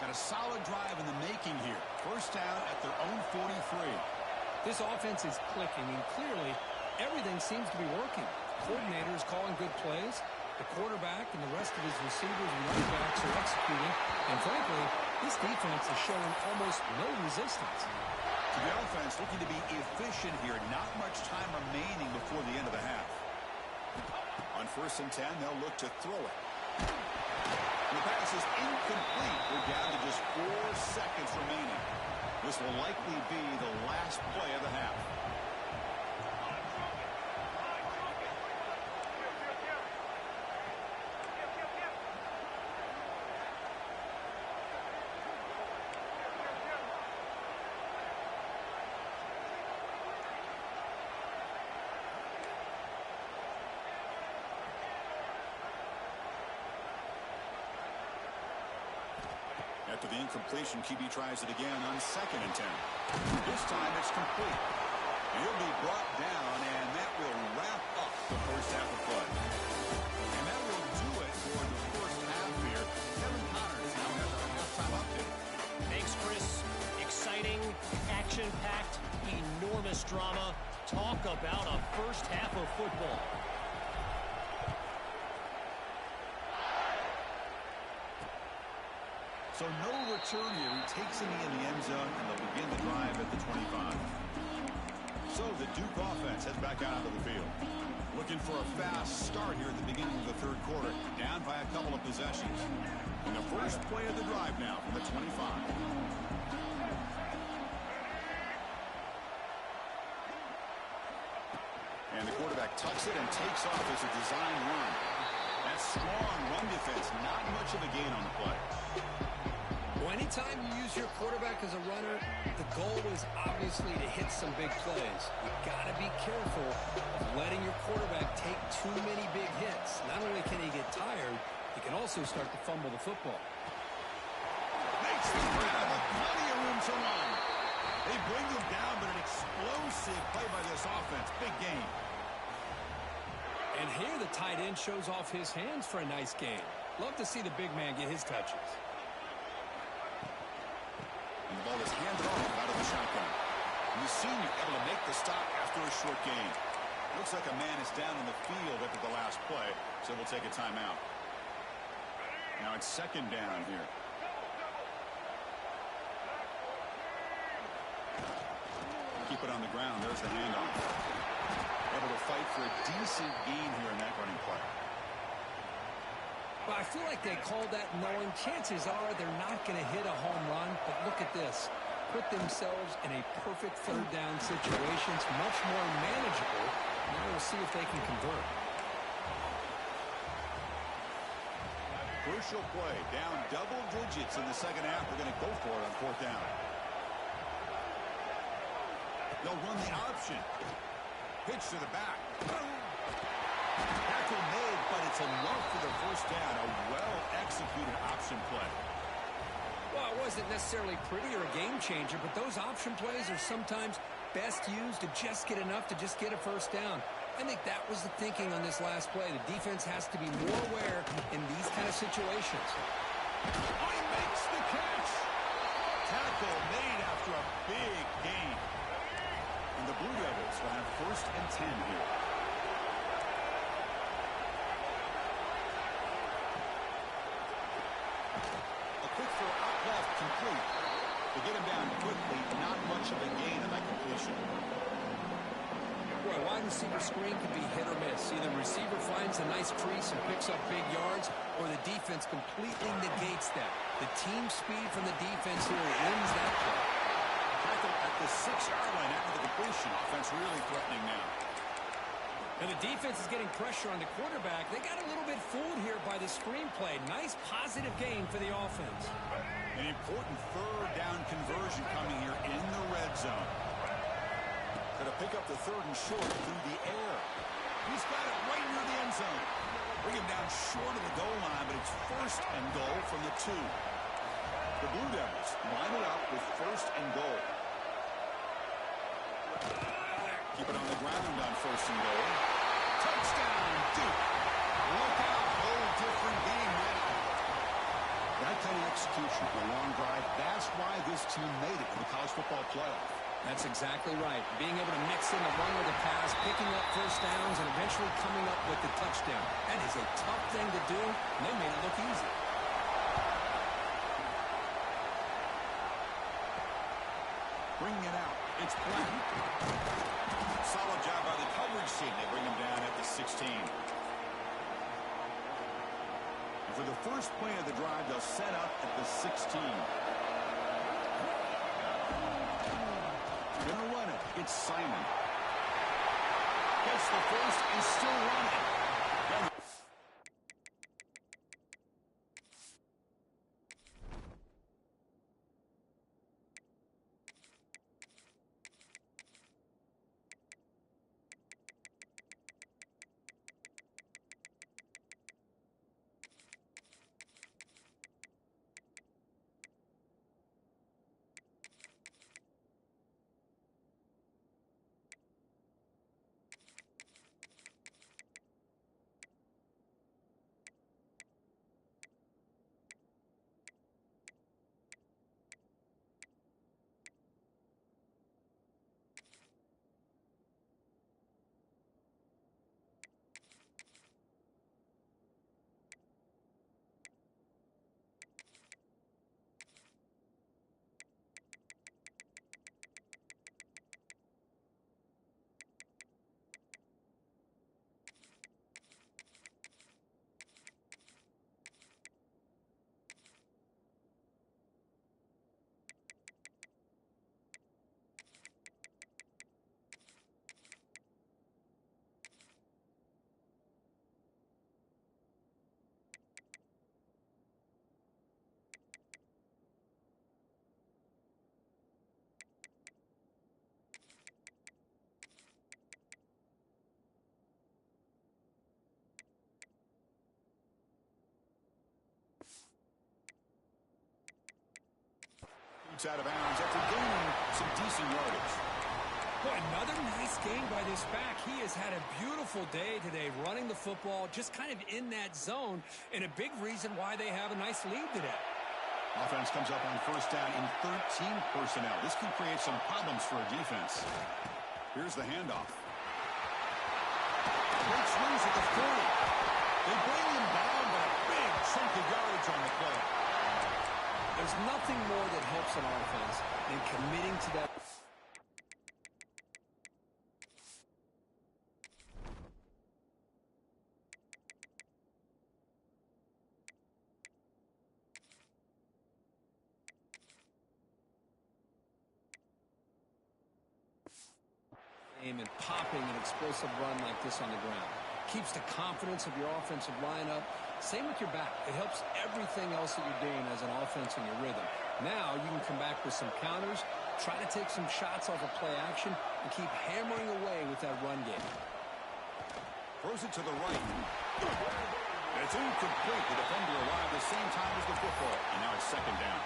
Got a solid drive in the making here. 1st down at their own 43. This offense is clicking, and clearly everything seems to be working. Coordinators calling good plays. The quarterback and the rest of his receivers and running backs are executing. And frankly, this defense is showing almost no resistance. So the offense looking to be efficient here. Not much time remaining before the end of the half. On 1st and 10, they'll look to throw it. The pass is incomplete. We're down to just 4 seconds remaining. This will likely be the last play of the half. After the incompletion, QB tries it again on 2nd and 10. This time it's complete. He'll be brought down, and that will wrap up the first half of play. And that will do it for the first half here. Kevin Connors now has our halftime update. Thanks, Chris. Exciting, action-packed, enormous drama. Talk about a first half of football. So no return here. He takes it in the end zone, and they'll begin the drive at the 25. So the Duke offense heads back out onto the field. Looking for a fast start here at the beginning of the 3rd quarter. Down by a couple of possessions. And the first play of the drive now from the 25. And the quarterback tucks it and takes off as a design run. That strong run defense, not much of a gain on the play. Well, anytime you use your quarterback as a runner, the goal is obviously to hit some big plays. You've got to be careful of letting your quarterback take too many big hits. Not only can he get tired, he can also start to fumble the football. Makes the grab with plenty of room to run. They bring him down, but an explosive play by this offense. Big game. And here the tight end shows off his hands for a nice game. Love to see the big man get his touches. And the ball is handed off out of the shotgun. And the senior able to make the stop after a short gain. Looks like a man is down in the field after the last play, so we'll take a timeout. Now it's 2nd down here. Keep it on the ground. There's the handoff. Able to fight for a decent gain here in that running play. Well, I feel like they called that knowing chances are they're not going to hit a home run. But look at this. Put themselves in a perfect 3rd down situation. It's much more manageable. Now we'll see if they can convert. Crucial play. Down double digits in the 2nd half. They're going to go for it on 4th down. They'll run the option. Pitch to the back. Tackle made, but it's enough for the 1st down. A well-executed option play. Well, it wasn't necessarily pretty or a game changer, but those option plays are sometimes best used to just get enough to just get a 1st down. I think that was the thinking on this last play. The defense has to be more aware in these kind of situations. Oh, he makes the catch. Tackle made after a big gain. And the Blue Devils will have 1st and 10 here. A quick throw out left, complete. To get him down quickly, not much of a gain on that completion. Boy, wide receiver screen can be hit or miss. Either the receiver finds a nice crease and picks up big yards, or the defense completely negates that. The team speed from the defense here wins that play. Tackle at the 6-yard line after the completion. Offense really threatening now. And the defense is getting pressure on the quarterback. They got a little bit fooled here by the screen play. Nice positive gain for the offense. An important 3rd down conversion coming here in the red zone. Going to pick up the 3rd and short through the air. He's got it right near the end zone. Bring him down short of the goal line, but it's 1st and goal from the 2. The Blue Devils line it up with 1st and goal. Keep it on the ground on 1st and goal. Touchdown, Duke. Look out, whole different game now. That kind of execution for a long drive, that's why this team made it in the college football playoff. That's exactly right. Being able to mix in the run with the pass, picking up 1st downs, and eventually coming up with the touchdown. That is a tough thing to do, and they made it look easy. Bringing it out. It's Black. Solid job by the coverage team. They bring him down at the 16. For the first play of the drive, they'll set up at the 16. Gonna run it. It's Simon. Gets the first and still running. It's out of bounds after gaining some decent yardage. Boy, another nice game by this back. He has had a beautiful day today running the football, just kind of in that zone, and a big reason why they have a nice lead today. Offense comes up on first down in 13 personnel. This can create some problems for a defense. Here's the handoff. Great swings at the 40. They bring him down by a big chunk of yardage on the play. There's nothing more that helps an offense than committing to that. And popping an explosive run like this on the ground. Keeps the confidence of your offensive lineup. Same with your back. It helps everything else that you're doing as an offense in your rhythm. Now you can come back with some counters, try to take some shots off of play action, and keep hammering away with that run game. Throws it to the right. It's incomplete. The defender arrived at the same time as the football. And now it's second down.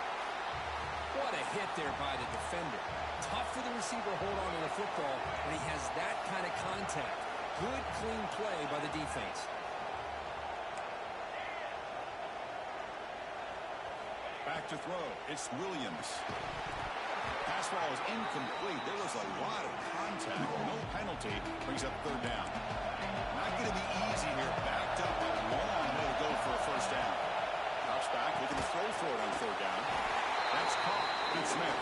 What a hit there by the defender. Tough for the receiver to hold on to the football when he has that kind of contact. Good, clean play by the defense. Back to throw. It's Williams. Pass ball is incomplete. There was a lot of contact. No penalty. Brings up third down. Not going to be easy here. Backed up a long way to go for a first down. Drops back, looking to throw for it on third down. That's caught. It's Smith.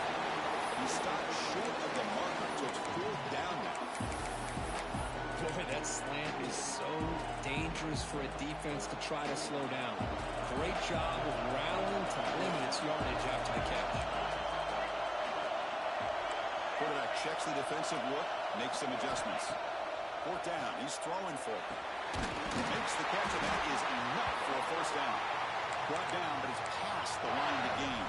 He stopped short of the marker, so it's fourth down now. Boy, that slant is so dangerous for a defense to try to slow down. Great job of rallying to limit its yardage after the catch. Quarterback checks the defensive look, makes some adjustments. Fourth down, he's throwing for it. Makes the catch, and that is enough for a first down. Brought down, but it's past the line of the game.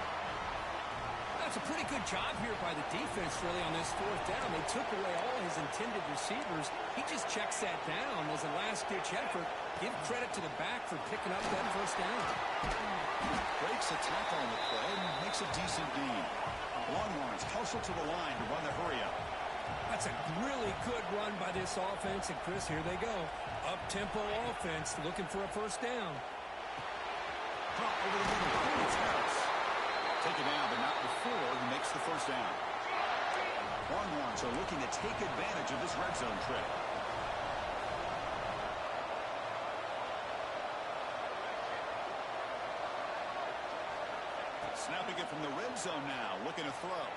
That's a pretty good job here by the defense, really, on this fourth down. They took away all his intended receivers. He just checks that down as a last-ditch effort. Give credit to the back for picking up that first down. Breaks a tackle on the play and makes a decent gain. Longhorns hustle to the line to run the hurry-up. That's a really good run by this offense. And, Chris, here they go. Up-tempo offense looking for a first down. Pop over the middle. It's Harris. Take it down, but not before he makes the first down. Longhorns are looking to take advantage of this red zone trip. Snapping it from the red zone now, looking to throw.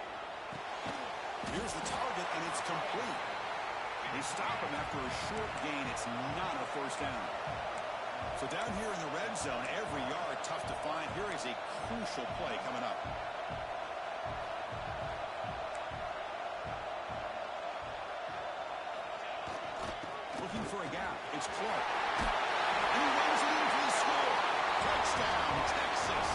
Here's the target, and it's complete. They stop him after a short gain. It's not a first down. So down here in the red zone, every yard tough to find. Here is a crucial play coming up. Looking for a gap. It's Clark. And he runs it in for the score. Touchdown, Texas.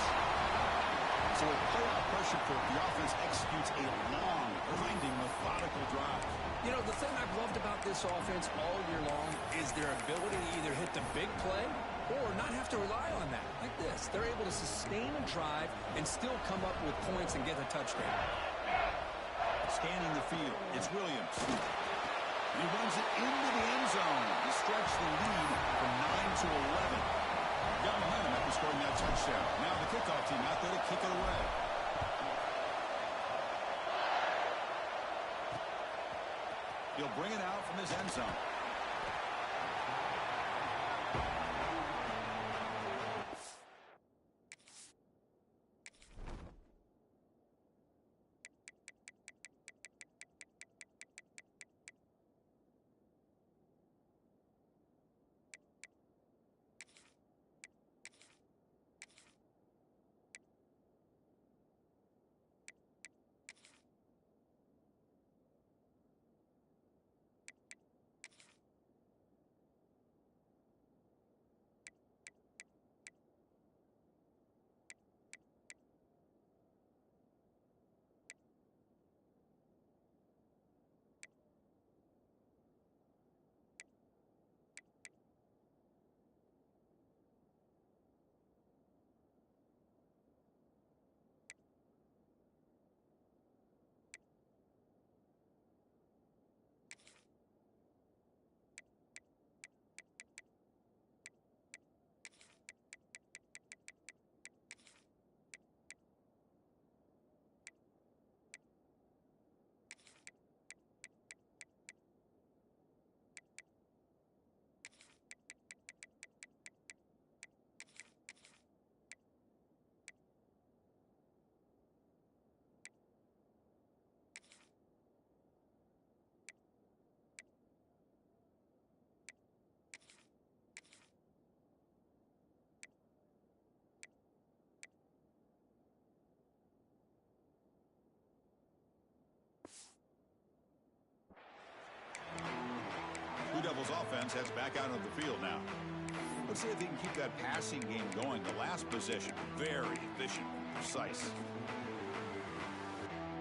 So with playoff pressure proof, the offense executes a long, winding, methodical drive. You know, the thing I've loved about this offense all year long is their ability to either hit the big play or not have to rely on that. Like this. They're able to sustain a drive and still come up with points and get a touchdown. Scanning the field, it's Williams. He runs it into the end zone to stretch the lead from 9 to 11. Got momentum after scoring that touchdown. Now the kickoff team out there to kick it away. He'll bring it out from his end zone. Blue Devils offense heads back out of the field now. Let's see if they can keep that passing game going. The last possession, very efficient, precise.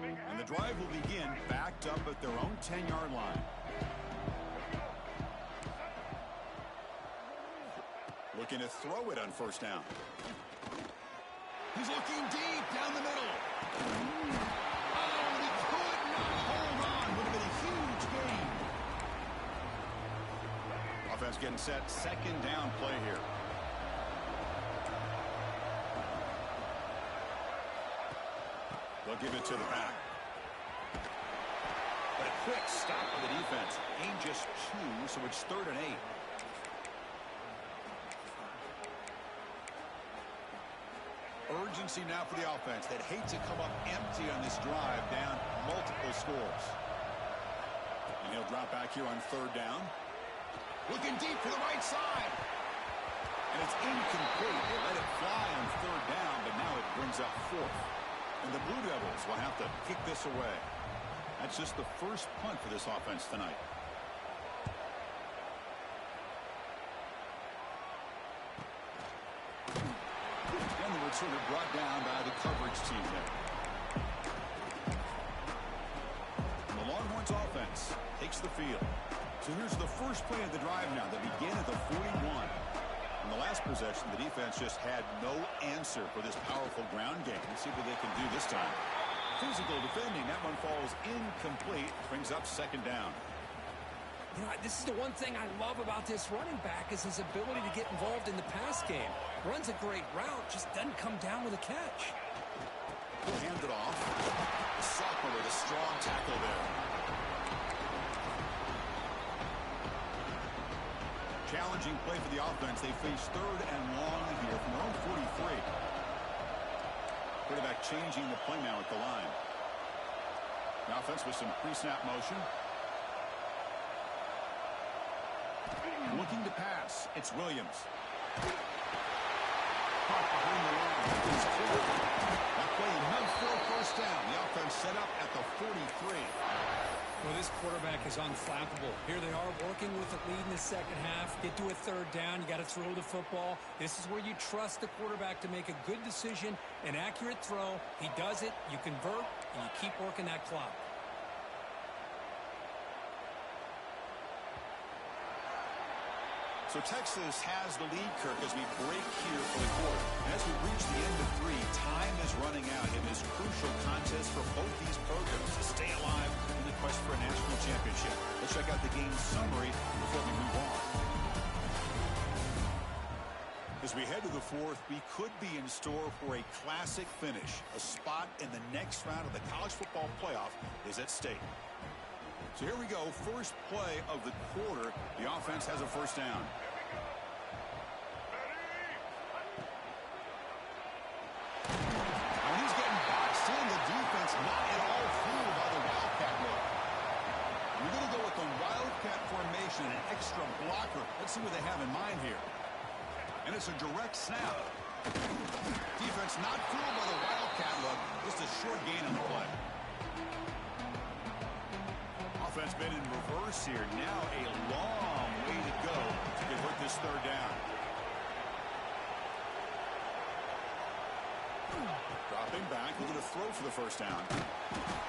And the drive will begin backed up at their own 10-yard line. Looking to throw it on first down. He's looking deep down the middle. Oh, he could not hold on. Would have been a huge gain. Offense getting set. Second down play here. They'll give it to the back. But a quick stop of the defense. Gain just 2, so it's 3rd and 8. Urgency now for the offense. They'd hate to come up empty on this drive, down multiple scores. And he'll drop back here on 3rd down. Looking deep for the right side. And it's incomplete. They let it fly on 3rd down, but now it brings up 4th. And the Blue Devils will have to kick this away. That's just the first punt for this offense tonight. Sort of brought down by the coverage team there. And the Longhorns offense takes the field. So here's the first play of the drive now that began at the 41. In the last possession, the defense just had no answer for this powerful ground game. Let's see what they can do this time. Physical defending. That one falls incomplete. Brings up 2nd down. You know, this is the one thing I love about this running back is his ability to get involved in the pass game. Runs a great route, just doesn't come down with a catch. He'll hand it off. The sophomore with a strong tackle there. Challenging play for the offense. They face 3rd and long here from their own 43. Quarterback changing the play now at the line. The offense with some pre-snap motion. Looking to pass. It's Williams. Caught behind the line. He's clear. That play enough for a first down. The offense set up at the 43. Well, this quarterback is unflappable. Here they are working with the lead in the second half. Get to a third down. You got to throw the football. This is where you trust the quarterback to make a good decision, an accurate throw. He does it. You convert, and you keep working that clock. So Texas has the lead, Kirk, as we break here for the quarter. As we reach the end of 3, time is running out in this crucial contest for both these programs to stay alive in the quest for a national championship. Let's check out the game summary before we move on. As we head to the 4th, we could be in store for a classic finish. A spot in the next round of the college football playoff is at stake. So here we go. First play of the quarter. The offense has a first down. When he's getting boxed in, the defense not at all fooled by the Wildcat look. We're going to go with the Wildcat formation, an extra blocker. Let's see what they have in mind here. And it's a direct snap. Defense not fooled by the Wildcat look. Just a short gain on the play. Offense been in reverse here. Now a long way to go to convert this third down. Dropping back, looking to throw for the first down.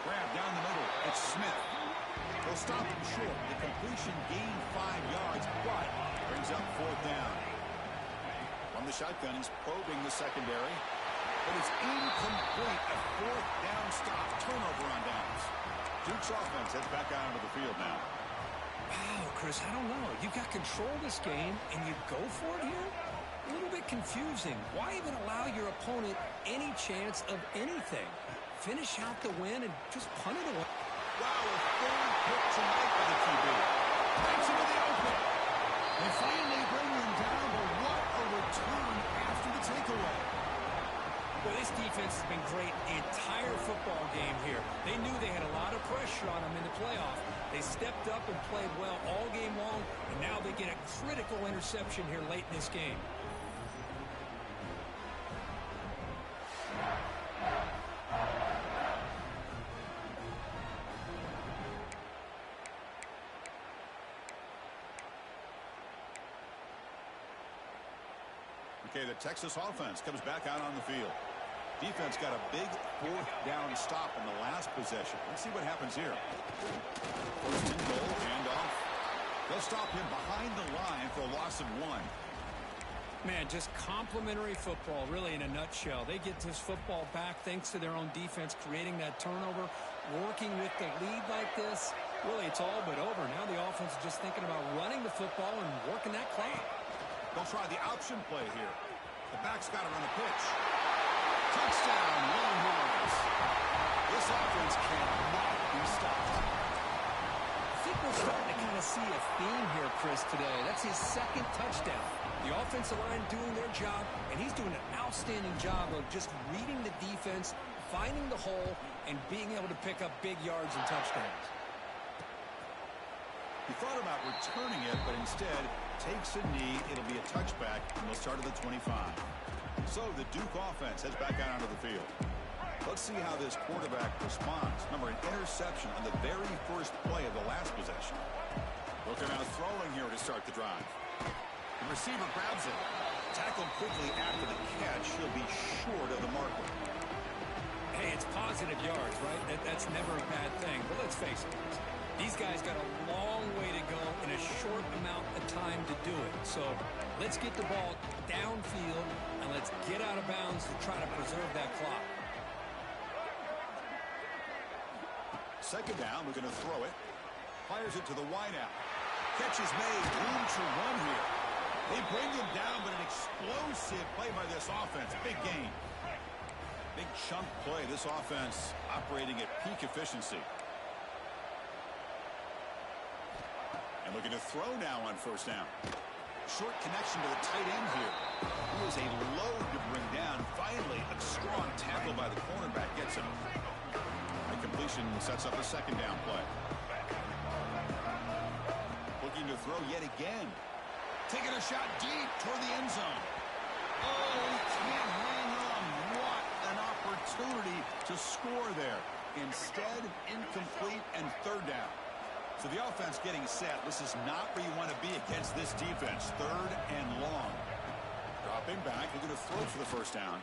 Grab down the middle. It's Smith. They'll stop him short. The completion gained 5 yards, but brings up 4th down. From the shotgun, he's probing the secondary, but it's incomplete. A 4th down stop. Turnover on downs. Duke's offense heads back out onto the field now. Wow, Chris, I don't know. You got control of this game, and you go for it here? A little bit confusing. Why even allow your opponent any chance of anything? Finish out the win and just punt it away. Wow, a 3rd pick tonight by the QB. Breaks into the open. They finally bring him down, but what a return after the takeaway. Well, this defense has been great the entire football game here. They knew they had a lot of pressure on them in the playoff. They stepped up and played well all game long, and now they get a critical interception here late in this game. Okay, the Texas offense comes back out on the field. Defense got a big 4th down stop in the last possession. Let's see what happens here. First and goal, handoff. They'll stop him behind the line for a loss of 1. Man, just complimentary football, really, in a nutshell. They get this football back thanks to their own defense, creating that turnover, working with the lead like this. Really, it's all but over. Now the offense is just thinking about running the football and working that clock. They'll try the option play here. The back's got it on the pitch. Touchdown, Longhorns. This offense cannot be stopped. I think we're starting to kind of see a theme here, Chris, today. That's his 2nd touchdown. The offensive line doing their job, and he's doing an outstanding job of just reading the defense, finding the hole, and being able to pick up big yards and touchdowns. He thought about returning it, but instead takes a knee. It'll be a touchback, and they'll start at the 25. So the Duke offense heads back out onto the field. Let's see how this quarterback responds. Remember, an interception on the very first play of the last possession. Looking out throwing here to start the drive. The receiver grabs it. Tackled quickly after the catch. He'll be short of the marker. Hey, it's positive yards, right? That's never a bad thing. But let's face it, these guys got a long way to go in a short amount of time to do it. So let's get the ball downfield, and let's get out of bounds to try to preserve that clock. Second down, we're going to throw it. Fires it to the wideout. Catch is made. Room to run here. They bring him down, but an explosive play by this offense. Big gain. Big chunk play. This offense operating at peak efficiency. And looking to throw now on first down. Short connection to the tight end here. It was a load to bring down. Finally, a strong tackle by the cornerback gets him. The completion sets up a second down play. Looking to throw yet again. Taking a shot deep toward the end zone. Oh, he can't hang on. What an opportunity to score there. Instead, incomplete and third down. So the offense getting set. This is not where you want to be against this defense. Third and long. Dropping back. Looking to throw for the first down.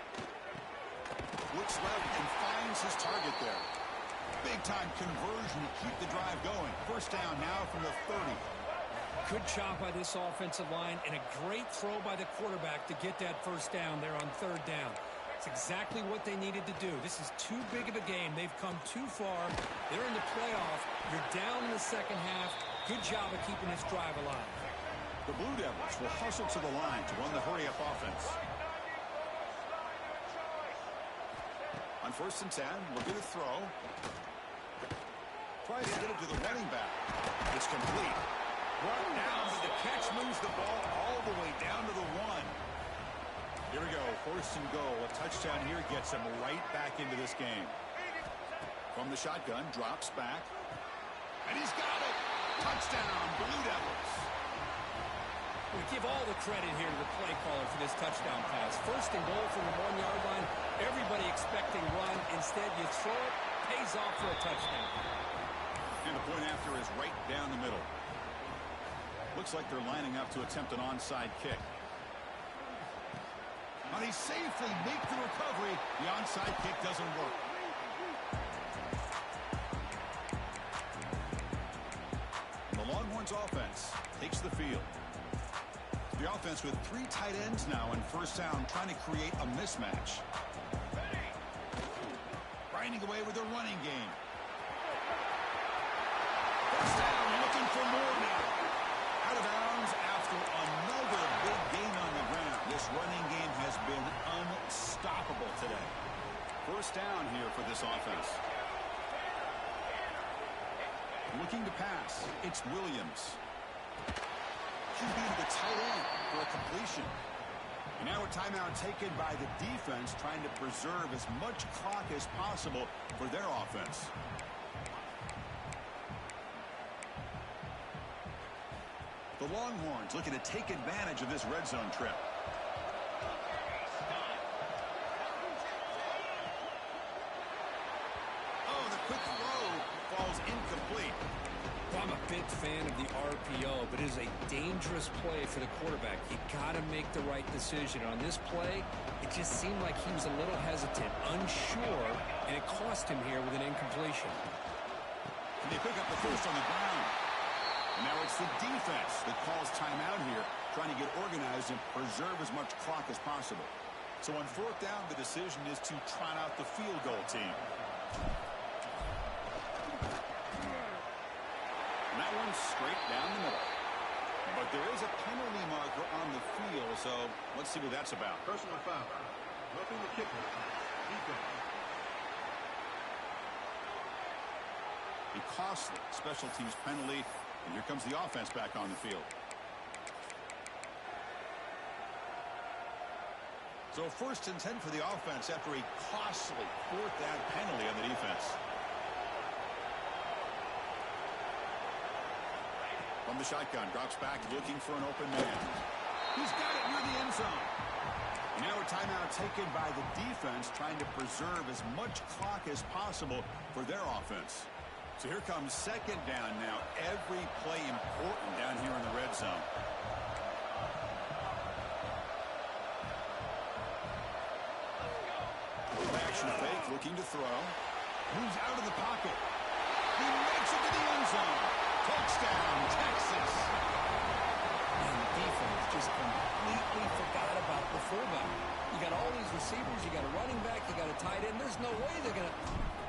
Looks left and finds his target there. Big-time conversion to keep the drive going. First down now from the 30. Good job by this offensive line and a great throw by the quarterback to get that first down there on third down. It's exactly what they needed to do. This is too big of a game. They've come too far. They're in the playoff. You're down in the second half. Good job of keeping this drive alive. The Blue Devils will hustle to the line to run the hurry-up offense. On 1st and 10, looking to throw. Tries to get it to the running back. It's complete. Brought down, but the catch moves the ball all the way down to the 1. Here we go, 1st and goal. A touchdown here gets him right back into this game. From the shotgun, drops back. And he's got it. Touchdown, Blue Devils. We give all the credit here to the play caller for this touchdown pass. 1st and goal from the 1-yard line. Everybody expecting run. Instead, you throw it, pays off for a touchdown. And the point after is right down the middle. Looks like they're lining up to attempt an onside kick. And he safely makes the recovery. The onside kick doesn't work. The Longhorns offense takes the field. The offense with 3 tight ends now in first down, trying to create a mismatch. Grinding away with their running game. First down, looking for more now. Out of bounds after another big gain on the ground. This running game has been unstoppable today. First down here for this offense. Looking to pass. It's Williams. QB to the tight end for a completion. And now a timeout taken by the defense, trying to preserve as much clock as possible for their offense. The Longhorns looking to take advantage of this red zone trip. Oh, the quick throw falls incomplete. I'm a big fan of the RPO, but it is a dangerous play for the quarterback. You got to make the right decision. On this play, it just seemed like he was a little hesitant, unsure, and it cost him here with an incompletion. And they pick up the first on the ground. And now it's the defense that calls timeout here, trying to get organized and preserve as much clock as possible. So on 4th down, the decision is to trot out the field goal team. And that one's straight down the middle. But there is a penalty marker on the field, so let's see what that's about. Personal foul. Roughing the kicker. Defense. A costly special teams penalty, and here comes the offense back on the field. So 1st and 10 for the offense after a costly 4th down penalty on the defense. From the shotgun, drops back, looking for an open man. He's got it near the end zone. Now a timeout taken by the defense, trying to preserve as much clock as possible for their offense. So here comes 2nd down now. Every play important down here in the red zone. Action fake, looking to throw. Moves out of the pocket. He makes it to the end zone. Touchdown, Texas. And the defense just completely forgot about the fullback. You got all these receivers, you got a running back, you got a tight end. There's no way they're going to...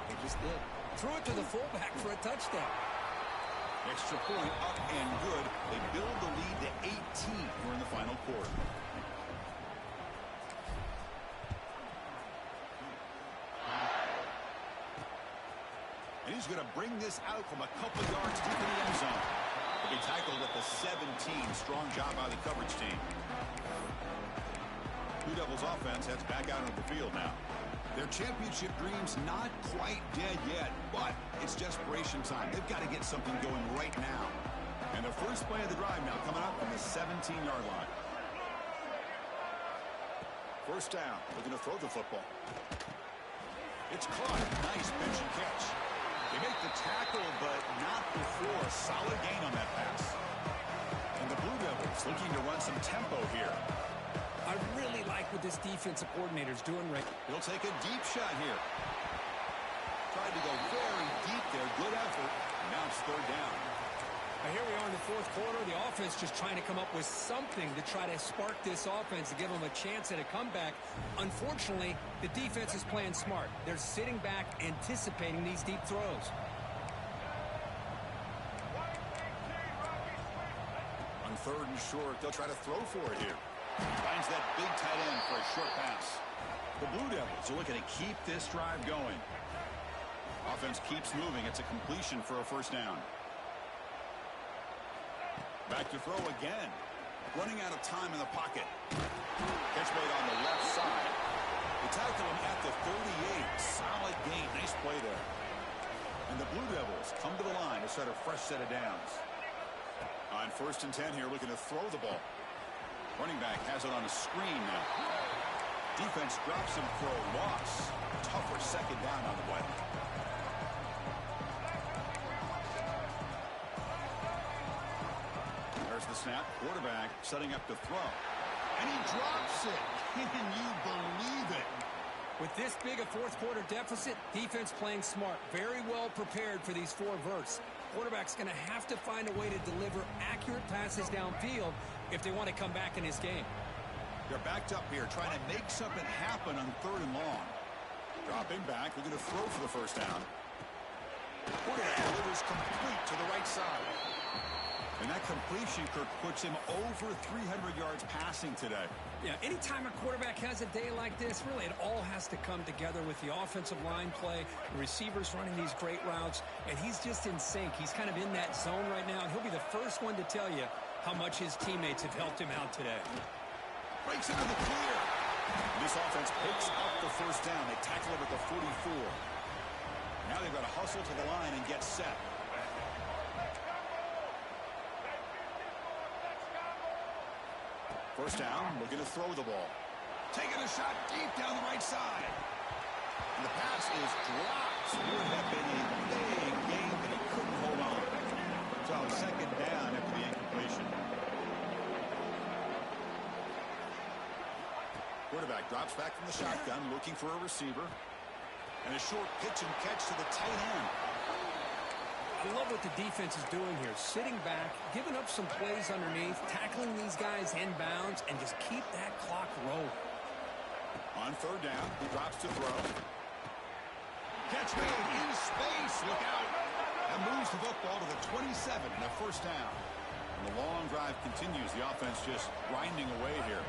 They just did. Threw it to the fullback for a touchdown. Extra point up and good. They build the lead to 18 here in the final quarter. And he's going to bring this out from a couple yards deep in the end zone. He'll be tackled at the 17. Strong job by the coverage team. Blue Devils offense heads back out onto the field now. Their championship dreams not quite dead yet, but it's desperation time. They've got to get something going right now. And the first play of the drive now coming up from the 17-yard line. First down. Looking to throw the football. It's caught. Nice pitch and catch. They make the tackle, but not before a solid gain on that pass. And the Blue Devils looking to run some tempo here. I really like what this defensive coordinator's doing right. He'll take a deep shot here. Tried to go very deep there. Good effort. Now it's third down. Now here we are in the fourth quarter. The offense just trying to come up with something to try to spark this offense to give them a chance at a comeback. Unfortunately, the defense is playing smart. They're sitting back, anticipating these deep throws. On third and short, they'll try to throw for it here. Finds that big tight end for a short pass. The Blue Devils are looking to keep this drive going. Offense keeps moving. It's a completion for a first down. Back to throw again. Running out of time in the pocket. Catch made on the left side. They tackle him at the 38. Solid gain. Nice play there. And the Blue Devils come to the line to start a fresh set of downs. On first and 10 here, looking to throw the ball. Running back has it on a screen now. Defense drops him for a loss. Tougher second down on the way. There's the snap. Quarterback setting up to throw. And he drops it. Can you believe it? With this big a fourth quarter deficit, defense playing smart. Very well prepared for these four verts. Quarterback's going to have to find a way to deliver accurate passes downfield if they want to come back in this game. They're backed up here trying to make something happen on third and long. Dropping back. We're going to throw for the first down. Quarterback delivers complete to the right side. And that completion, Kirk, puts him over 300 yards passing today. Yeah, anytime a quarterback has a day like this, really it all has to come together with the offensive line play, the receivers running these great routes, and he's just in sync. He's kind of in that zone right now, and he'll be the first one to tell you how much his teammates have helped him out today. Breaks into the clear. This offense picks up the first down. They tackle him at the 44. Now they've got to hustle to the line and get set. First down, looking to throw the ball. Taking a shot deep down the right side. And the pass is dropped. Would have been a big game, but he couldn't hold on. So second down after the incompletion. Quarterback drops back from the shotgun, looking for a receiver. And a short pitch and catch to the tight end. I love what the defense is doing here. Sitting back, giving up some plays underneath, tackling these guys inbounds, and just keep that clock rolling. On third down, he drops to throw. Catch made in space. Look out. That moves the football to the 27 and a first down. And the long drive continues. The offense just grinding away here.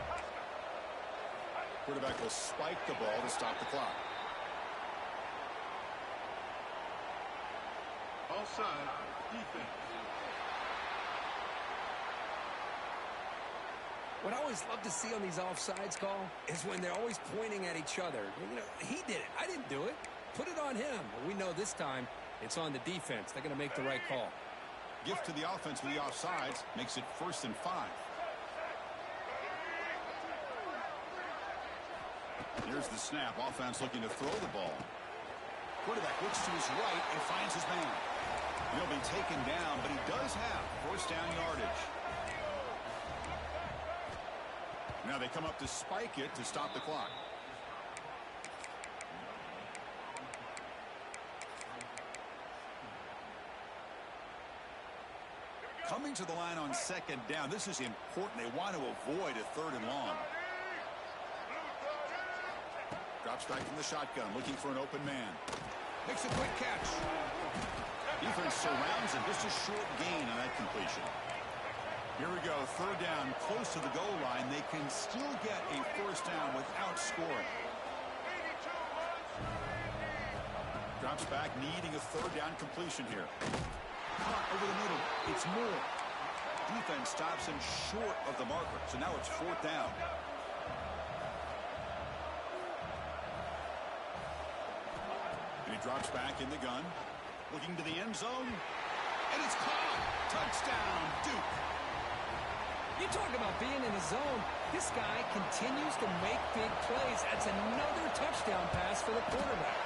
Quarterback will spike the ball to stop the clock. Offside, defense. What I always love to see on these offsides call is when they're always pointing at each other. You know, he did it. I didn't do it. Put it on him. But we know this time it's on the defense. They're going to make the right call. Gift to the offense with the offsides makes it 1st and 5. Here's the snap. Offense looking to throw the ball. Quarterback looks to his right and finds his man. He'll be taken down, but he does have first down yardage. Now they come up to spike it to stop the clock. Coming to the line on second down. This is important. They want to avoid a third and long. Drops back from the shotgun, looking for an open man. Makes a quick catch. Defense surrounds him. Just a short gain on that completion. Here we go. Third down, close to the goal line. They can still get a first down without scoring. Drops back, needing a third down completion here. Caught over the middle. It's more. Defense stops him short of the marker. So now it's fourth down. And he drops back in the gun. Looking to the end zone. And it's caught. Touchdown, Duke. You talk about being in the zone. This guy continues to make big plays. That's another touchdown pass for the quarterback.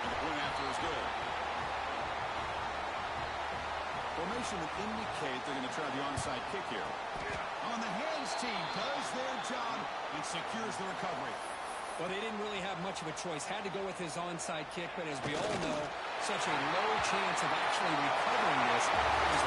And the point after is good. Formation would indicate they're going to try the onside kick here. On the hands team does their job and secures the recovery. Well, they didn't really have much of a choice. Had to go with his onside kick, but as we all know, such a low chance of actually recovering this. His